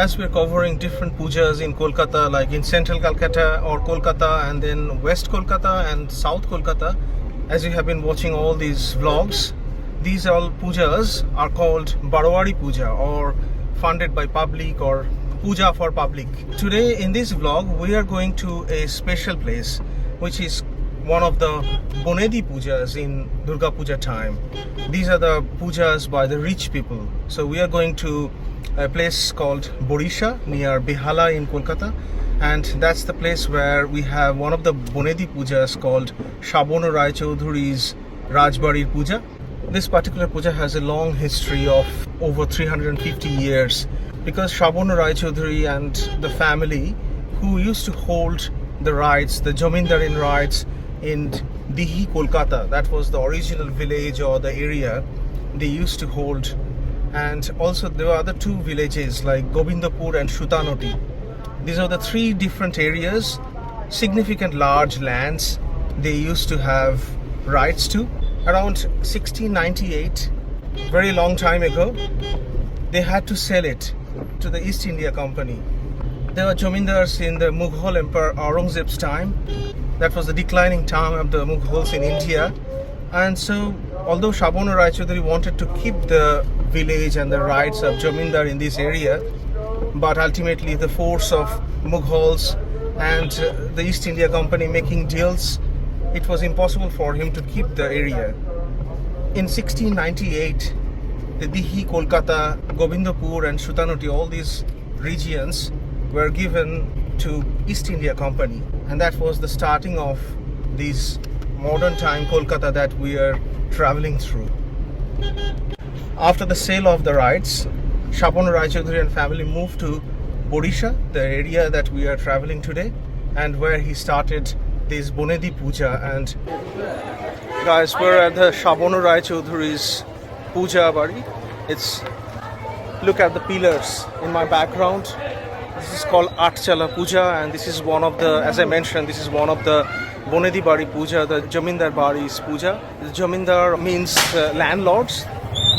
as we're covering different pujas in Kolkata, like in central Calcutta or Kolkata, and then west Kolkata and south Kolkata, as you have been watching all these vlogs, these all pujas are called Barwari Puja, or funded by public, or puja for public. Today in this vlog we are going to a special place, which is one of the Bonedi Pujas in Durga Puja time. These are the pujas by the rich people. So we are going to a place called Borisha near Behala in Kolkata, and that's the place where we have one of the Bonedi Pujas called Shabona Rai Chaudhury's Rajbari Puja. This particular puja has a long history of over 350 years, because Shabona Rai Chaudhury and the family who used to hold the rights, the Jamindarin rights in Dihi, Kolkata, that was the original village or the area they used to hold. And also there were other two villages like Govindapur and Shutanoti. These are the three different areas, significant large lands they used to have rights to. Around 1698, very long time ago, they had to sell it to the East India Company. There were Jamindars in the Mughal Emperor Aurangzeb's time. That was the declining time of the Mughals in India. And so, although Shabona Rai Chaudhury wanted to keep the village and the rights of Jamindar in this area, but ultimately the force of Mughals and the East India Company making deals, it was impossible for him to keep the area. In 1698, the Dihi, Kolkata, Govindapur and Shutanoti, all these regions were given to East India Company, and that was the starting of this modern time Kolkata that we are traveling through. After the sale of the rights, Shabona Rai Chaudhury and family moved to Borisha, the area that we are traveling today, and where he started this Bonedi Puja. And guys, we're at the Shabona Rai Chaudhury's Puja Bari. Look at the pillars in my background. This is called Atchala Puja, and this is one of the, as I mentioned, this is one of the Bonedi Bari Puja, the Jamindar Bari's Puja. The Jamindar means landlords.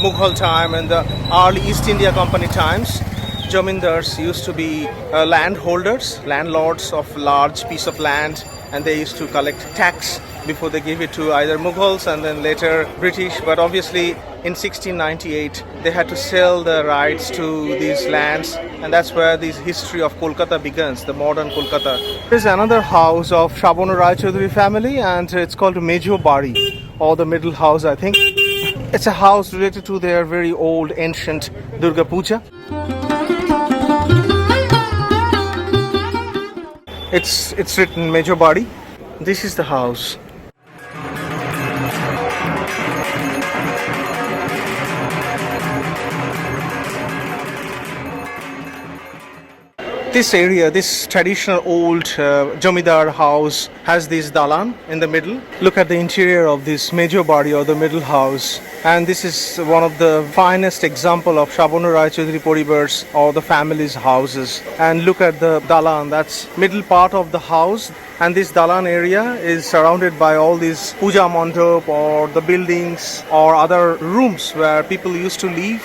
Mughal time and the early East India Company times, Jamindars used to be landholders, landlords of large piece of land, and they used to collect tax before they gave it to either Mughals and then later British. But obviously in 1698 they had to sell the rights to these lands, and that's where this history of Kolkata begins, the modern Kolkata. There's another house of Shabona Rai Chaudhury family, and it's called Mejo Bari, or the middle house, I think. It's a house related to their very old ancient Durga Puja. It's written Mejo Bari. This is the house. This area, this traditional old Jamidar house has this dalan in the middle. Look at the interior of this Mejo Bari, or the middle house. And this is one of the finest example of Shabona Rai Chaudhury Paribar's or the family's houses. And look at the dalan, that's middle part of the house. And this dalan area is surrounded by all these puja mandap or the buildings or other rooms where people used to live.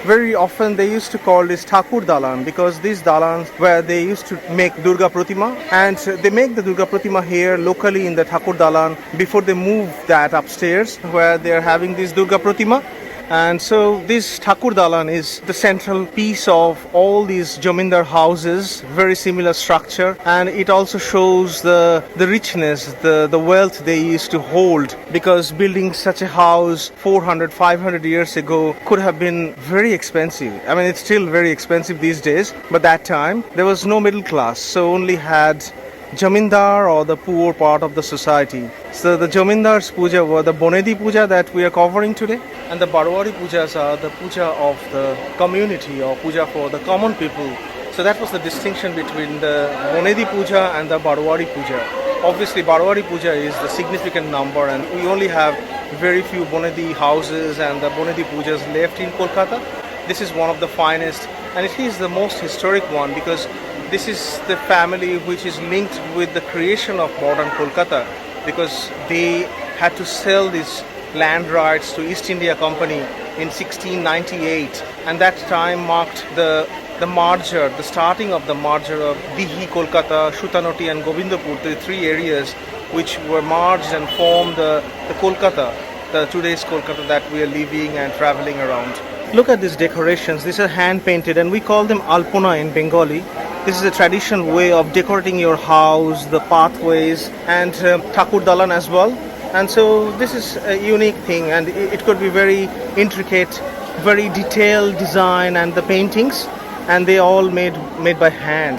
Very often they used to call this Thakur Dalan, because these dalans where they used to make Durga Pratima, and they make the Durga Pratima here locally in the Thakur Dalan before they move that upstairs where they are having this Durga Pratima. And so this Thakur Dalan is the central piece of all these Jamindar houses, very similar structure, and it also shows the richness, the wealth they used to hold, because building such a house 400, 500 years ago could have been very expensive. I mean, it's still very expensive these days, but that time there was no middle class, so only had Jamindar or the poor part of the society. So the Jamindar's puja were the Bonedi Puja that we are covering today, and the Barwari Pujas are the puja of the community or puja for the common people. So that was the distinction between the Bonedi Puja and the Barwari Puja. Obviously Barwari Puja is the significant number, and we only have very few Bonedi houses and the Bonedi Pujas left in Kolkata. This is one of the finest, and it is the most historic one, because this is the family which is linked with the creation of modern Kolkata, because they had to sell these land rights to East India Company in 1698, and that time marked the the merger, the starting of the merger of Dihi, Kolkata, Shutanoti and Govindapur, the three areas which were merged and formed the Kolkata, the today's Kolkata that we are living and traveling around. Look at these decorations. These are hand painted and we call them Alpona in Bengali. This is a traditional way of decorating your house, the pathways and Thakur Dalan as well. And so this is a unique thing and it could be very intricate, very detailed design and the paintings, and they all made by hand.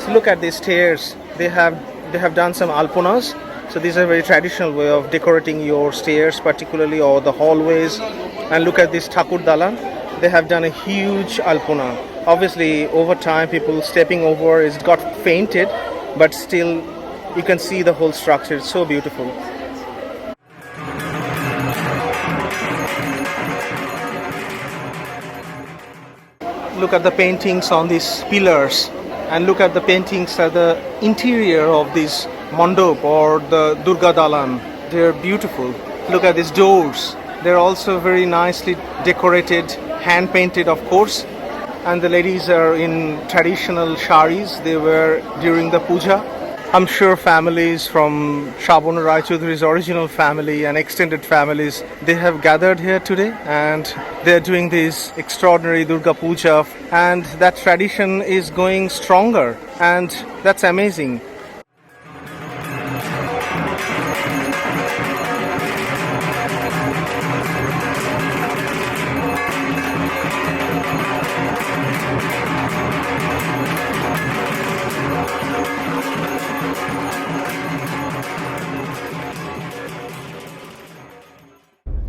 So look at these stairs. They have done some alponas. So these are a very traditional way of decorating your stairs particularly, or the hallways. And look at this Thakur Dalan. They have done a huge alpona. Obviously over time people stepping over, it got fainted, but still you can see the whole structure. It's so beautiful. Look at the paintings on these pillars and look at the paintings at the interior of this mandop or the Durga Dalan. They're beautiful. Look at these doors. They're also very nicely decorated, hand painted of course. And the ladies are in traditional saris they wear during the puja. I'm sure families from Shabana Rai Chaudhury's original family and extended families, they have gathered here today and they're doing this extraordinary Durga Puja, and that tradition is going stronger and that's amazing.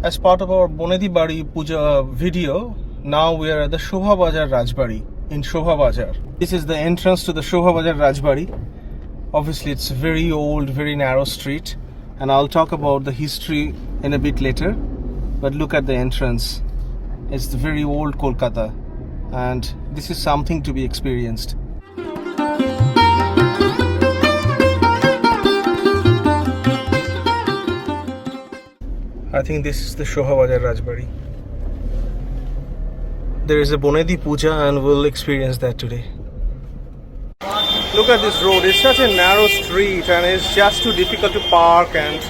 As part of our Bonedi Bari Puja video, now we are at the Shobhabazar Rajbari in Shobhabazar. This is the entrance to the Shobhabazar Rajbari. Obviously it's a very old, very narrow street, and I'll talk about the history in a bit later. But look at the entrance. It's the very old Kolkata, and this is something to be experienced. I think this is the Shobhabazar Rajbari. There is a Bonedi Puja and we'll experience that today. Look at this road. It's such a narrow street and it's just too difficult to park and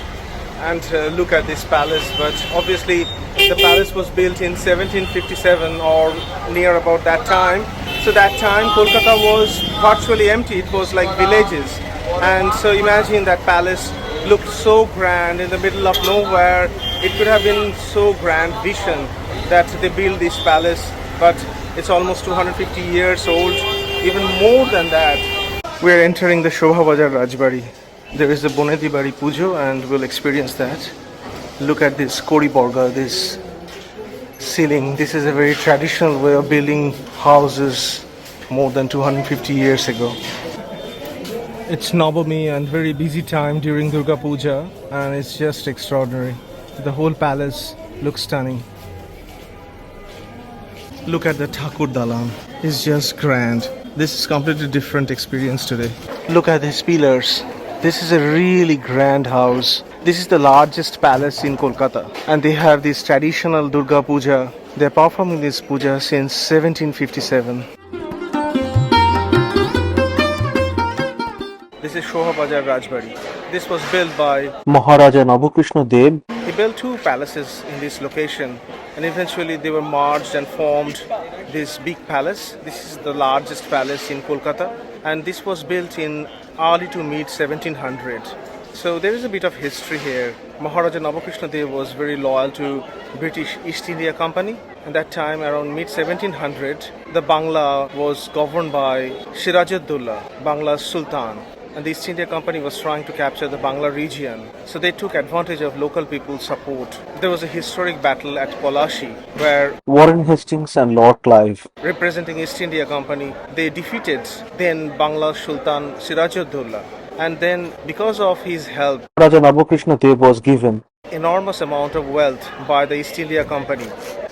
look at this palace. But obviously the palace was built in 1757 or near about that time. So that time Kolkata was virtually empty. It was like villages. And so imagine that palace looked so grand in the middle of nowhere. It could have been so grand vision that they built this palace, but it's almost 250 years old, even more than that. We're entering the Shobhabazar Rajbari. There is a Bonedi Bari Puja and we'll experience that. Look at this Kori Borga, this ceiling. This is a very traditional way of building houses more than 250 years ago. It's Navami and very busy time during Durga Puja, and it's just extraordinary. The whole palace looks stunning. Look at the Thakur Dalan. It's just grand. This is completely different experience today. Look at these pillars. This is a really grand house. This is the largest palace in Kolkata, and they have this traditional Durga Puja. They're performing this puja since 1757. This is Shobhabazar Rajbari. This was built by Maharaja Nabakrishna Deb. He built two palaces in this location, and eventually they were merged and formed this big palace. This is the largest palace in Kolkata, and this was built in early to mid 1700. So there is a bit of history here. Maharaja Nabakrishna Deb was very loyal to British East India Company. At that time, around mid 1700, the Bangla was governed by Siraj-ud-Dowla, Bangla's Sultan. And the East India Company was trying to capture the Bangla region. So they took advantage of local people's support. There was a historic battle at Palashi where Warren Hastings and Lord Clive, representing East India Company, they defeated then Bangla's Sultan Siraj-ud-Dowla. And then because of his help, Maharaja Nabakrishna Deb was given enormous amount of wealth by the East India Company.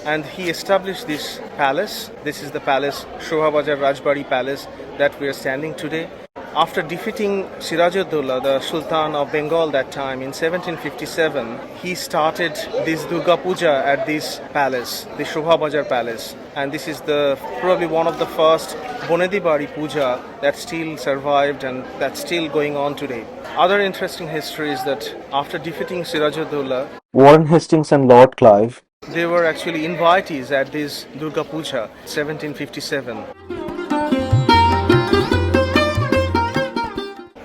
And he established this palace. This is the palace, Shobhabazar Rajbari Palace, that we are standing today. After defeating Siraj-ud-Dowla, the Sultan of Bengal that time, in 1757, he started this Durga Puja at this palace, the Shobhabazar Palace. And this is probably one of the first Bonedi Bari Puja that still survived and that's still going on today. Other interesting history is that after defeating Siraj-ud-Dowla, Warren Hastings and Lord Clive, they were actually invitees at this Durga Puja, 1757.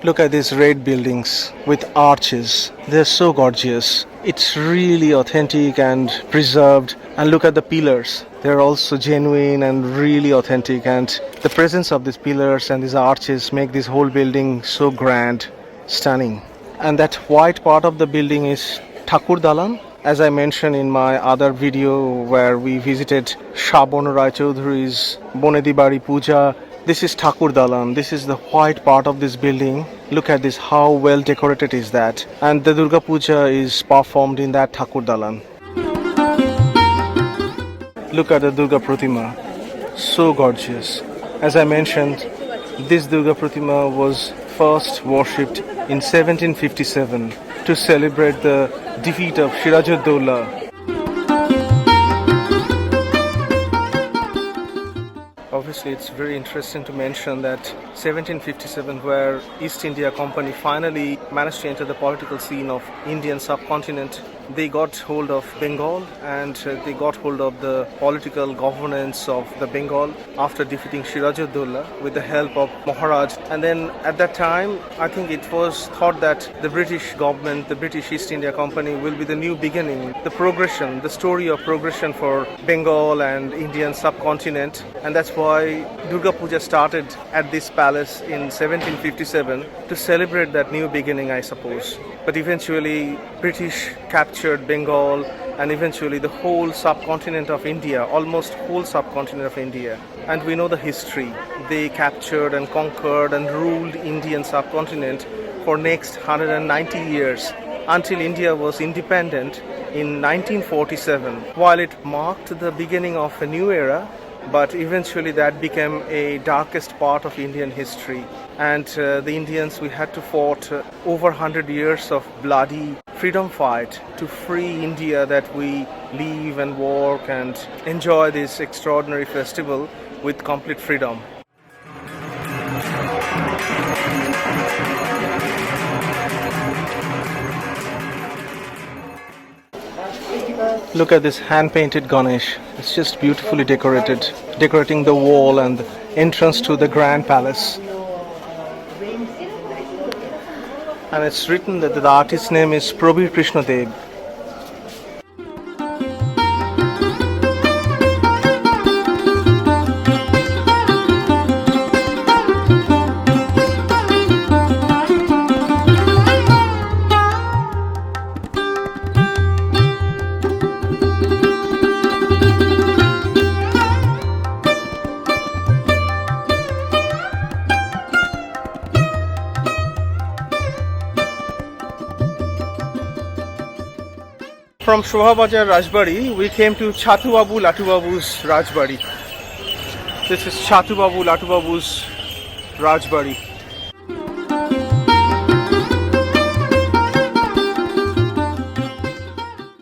Look at these red buildings with arches. They're so gorgeous. It's really authentic and preserved. And look at the pillars. They're also genuine and really authentic. And the presence of these pillars and these arches make this whole building so grand, stunning. And that white part of the building is Thakur Dalan. As I mentioned in my other video where we visited Shabon Rai Chaudhury's Bonedi Bari Puja, this is Thakur Dalan. This is the white part of this building. Look at this, how well decorated is that. And the Durga Puja is performed in that Thakur Dalan. Look at the Durga Pratima. So gorgeous. As I mentioned, this Durga Pratima was first worshipped in 1757 to celebrate the defeat of Siraj-ud-Dowla. Obviously, it's very interesting to mention that 1757, where East India Company finally managed to enter the political scene of Indian subcontinent, they got hold of Bengal and they got hold of the political governance of the Bengal after defeating Siraj-ud-Dowla with the help of Maharaj. And then at that time, I think it was thought that the British government, the British East India Company will be the new beginning, the progression, the story of progression for Bengal and Indian subcontinent. And that's why Durga Puja started at this palace in 1757 to celebrate that new beginning, I suppose. But eventually, British captured Bengal and eventually the whole subcontinent of India, almost whole subcontinent of India. And we know the history. They captured and conquered and ruled Indian subcontinent for next 190 years until India was independent in 1947. While it marked the beginning of a new era, but eventually that became a darkest part of Indian history. And the Indians, we had to fought over 100 years of bloody freedom fight to free India, that we live and work and enjoy this extraordinary festival with complete freedom. Look at this hand-painted Ganesh. It's just beautifully decorated, decorating the wall and the entrance to the grand palace. And it's written that the artist's name is Prabir Krishna Deb. From Shobhabazar Rajbari, we came to Chatu Babu Latu Babu's Rajbari. This is Chatu Babu Latu Babu's Rajbari.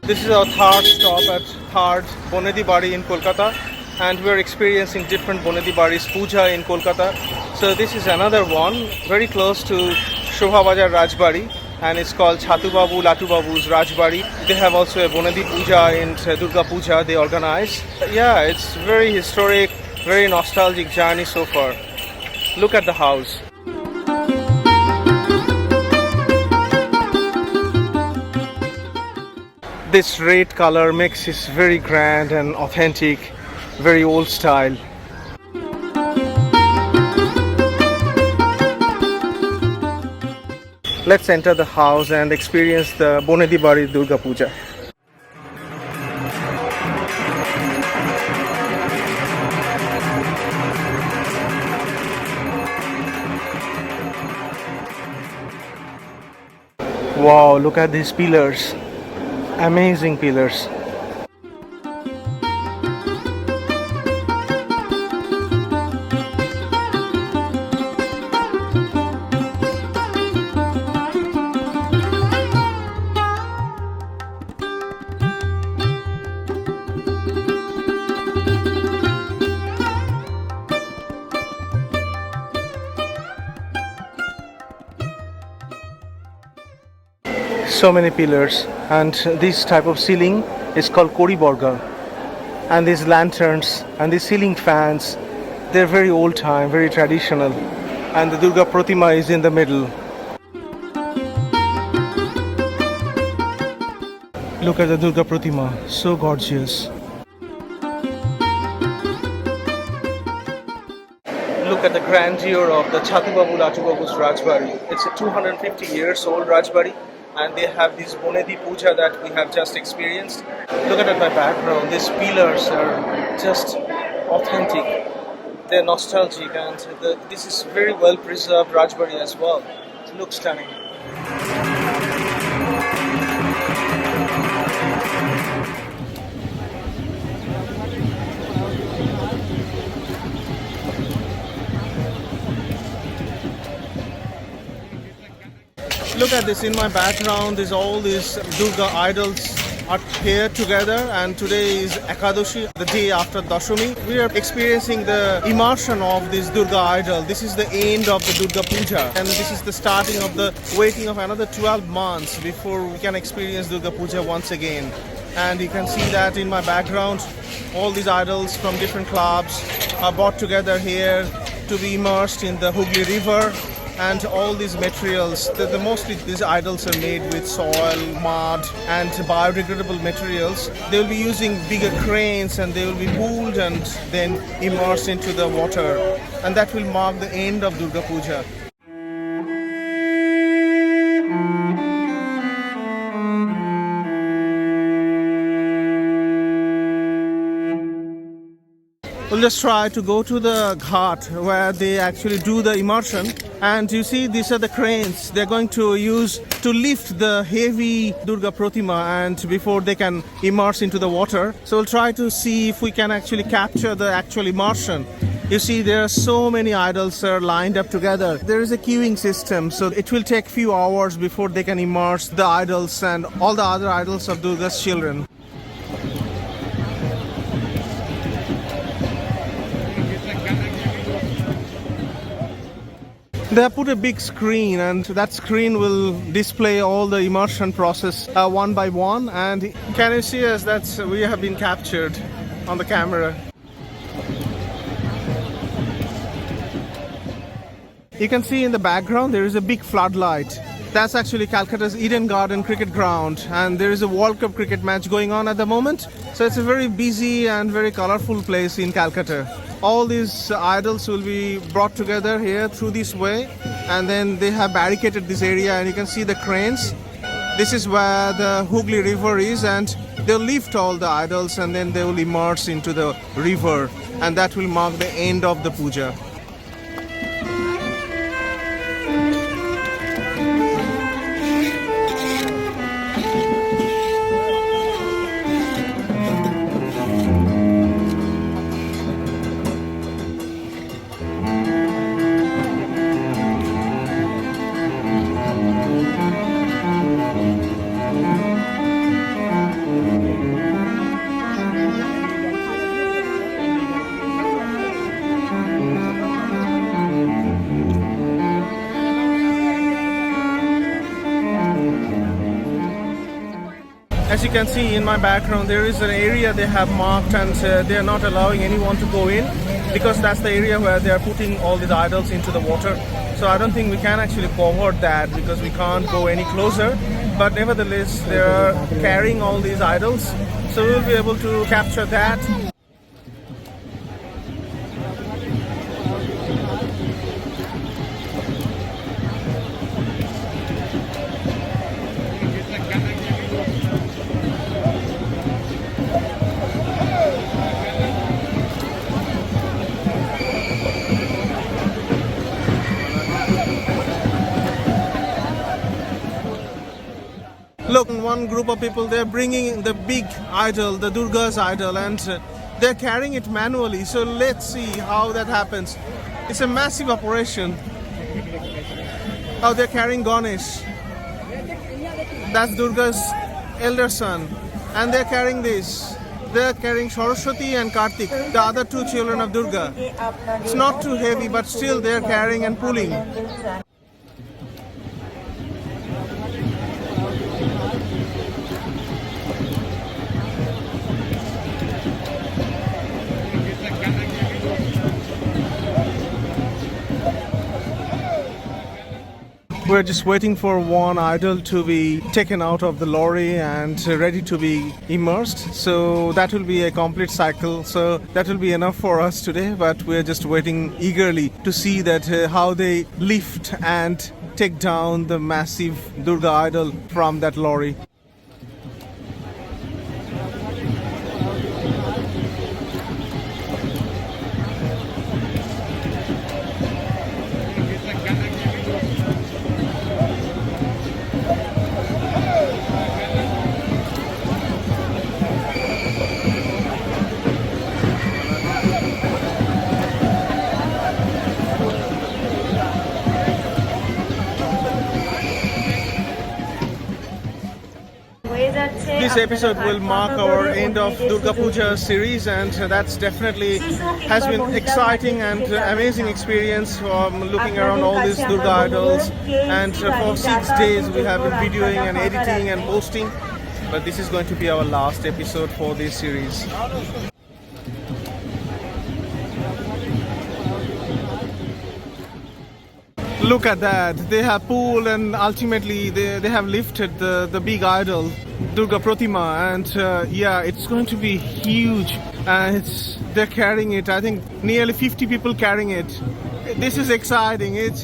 This is our third stop at third Bonedi Bari in Kolkata, and we are experiencing different Bonedi Bari's Puja in Kolkata. So this is another one very close to Shobhabazar Rajbari, and it's called Chatu Babu Latu Babu's Rajbari. They have also a Bonedi Puja in Durga Puja they organize. Yeah, it's very historic, very nostalgic journey so far. Look at the house. This red color makes it very grand and authentic, very old style. Let's enter the house and experience the Bonedi Bari Durga Puja. Wow, look at these pillars. Amazing pillars. So many pillars, and this type of ceiling is called Koriborga. And these lanterns and these ceiling fans, they're very old time, very traditional. And the Durga Pratima is in the middle. Look at the Durga Pratima, so gorgeous. Look at the grandeur of the Chatubabu Ratubabu's Rajbari. It's a 250 years old Rajbari, and they have this Bonedi Puja that we have just experienced. Look at my background, these pillars are just authentic. They're nostalgic, and this is very well preserved Rajbari as well. It looks stunning. Look at this, in my background is all these Durga idols are here together, and today is Ekadashi, the day after Dashami. We are experiencing the immersion of this Durga idol. This is the end of the Durga Puja, and this is the starting of the waiting of another 12 months before we can experience Durga Puja once again. And you can see that in my background, all these idols from different clubs are brought together here to be immersed in the Hooghly River. And all these materials, mostly these idols are made with soil, mud and biodegradable materials. They will be using bigger cranes, and they will be pulled and then immersed into the water. And that will mark the end of Durga Puja. We'll just try to go to the Ghat where they actually do the immersion. And you see, these are the cranes they're going to use to lift the heavy Durga Pratima and before they can immerse into the water. So we'll try to see if we can actually capture the actual immersion. You see, there are so many idols are lined up together. There is a queuing system, so it will take few hours before they can immerse the idols and all the other idols of Durga's children. They have put a big screen, and that screen will display all the immersion process one by one. And can you see us? We have been captured on the camera. You can see in the background there is a big floodlight. That's actually Calcutta's Eden Garden cricket ground, and there is a World Cup cricket match going on at the moment. So it's a very busy and very colorful place in Calcutta. All these idols will be brought together here through this way, and then they have barricaded this area, and you can see the cranes. This is where the Hooghly River is, and they'll lift all the idols and then they will immerse into the river, and that will mark the end of the puja. As you can see in my background, there is an area they have marked, and they are not allowing anyone to go in because that's the area where they are putting all these idols into the water. So I don't think we can actually forward that because we can't go any closer. But nevertheless, they are carrying all these idols, so we'll be able to capture that. Look, one group of people, they're bringing the big idol, the Durga's idol, and they're carrying it manually. So let's see how that happens. It's a massive operation. Oh, they're carrying Ganesh. That's Durga's elder son. And they're carrying this. They're carrying Saraswati and Kartik, the other two children of Durga. It's not too heavy, but still they're carrying and pulling. We're just waiting for one idol to be taken out of the lorry and ready to be immersed. So that will be a complete cycle. So that will be enough for us today. But we're just waiting eagerly to see that how they lift and take down the massive Durga idol from that lorry. This episode will mark our end of Durga Puja series, and that's definitely has been exciting and amazing experience from looking around all these Durga idols. And for 6 days we have been videoing and editing and posting, but this is going to be our last episode for this series. Look at that, they have pulled and ultimately they have lifted the big idol, Durga Pratima, and yeah, it's going to be huge. They're carrying it, I think nearly 50 people carrying it. This is exciting, it's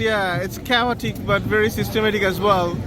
chaotic but very systematic as well.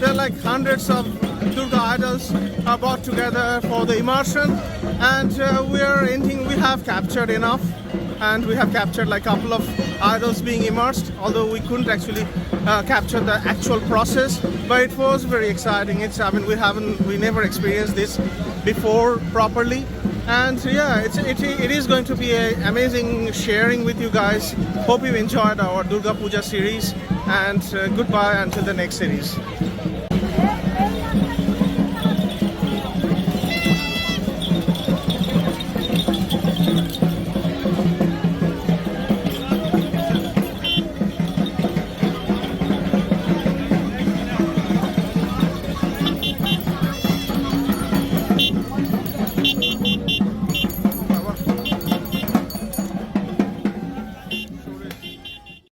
There are like hundreds of Durga idols are brought together for the immersion, and we have captured enough, and we have captured like a couple of idols being immersed, although we couldn't actually capture the actual process, but it was very exciting. We never experienced this before properly, and yeah, it is going to be an amazing sharing with you guys. Hope you enjoyed our Durga Puja series, and goodbye until the next series.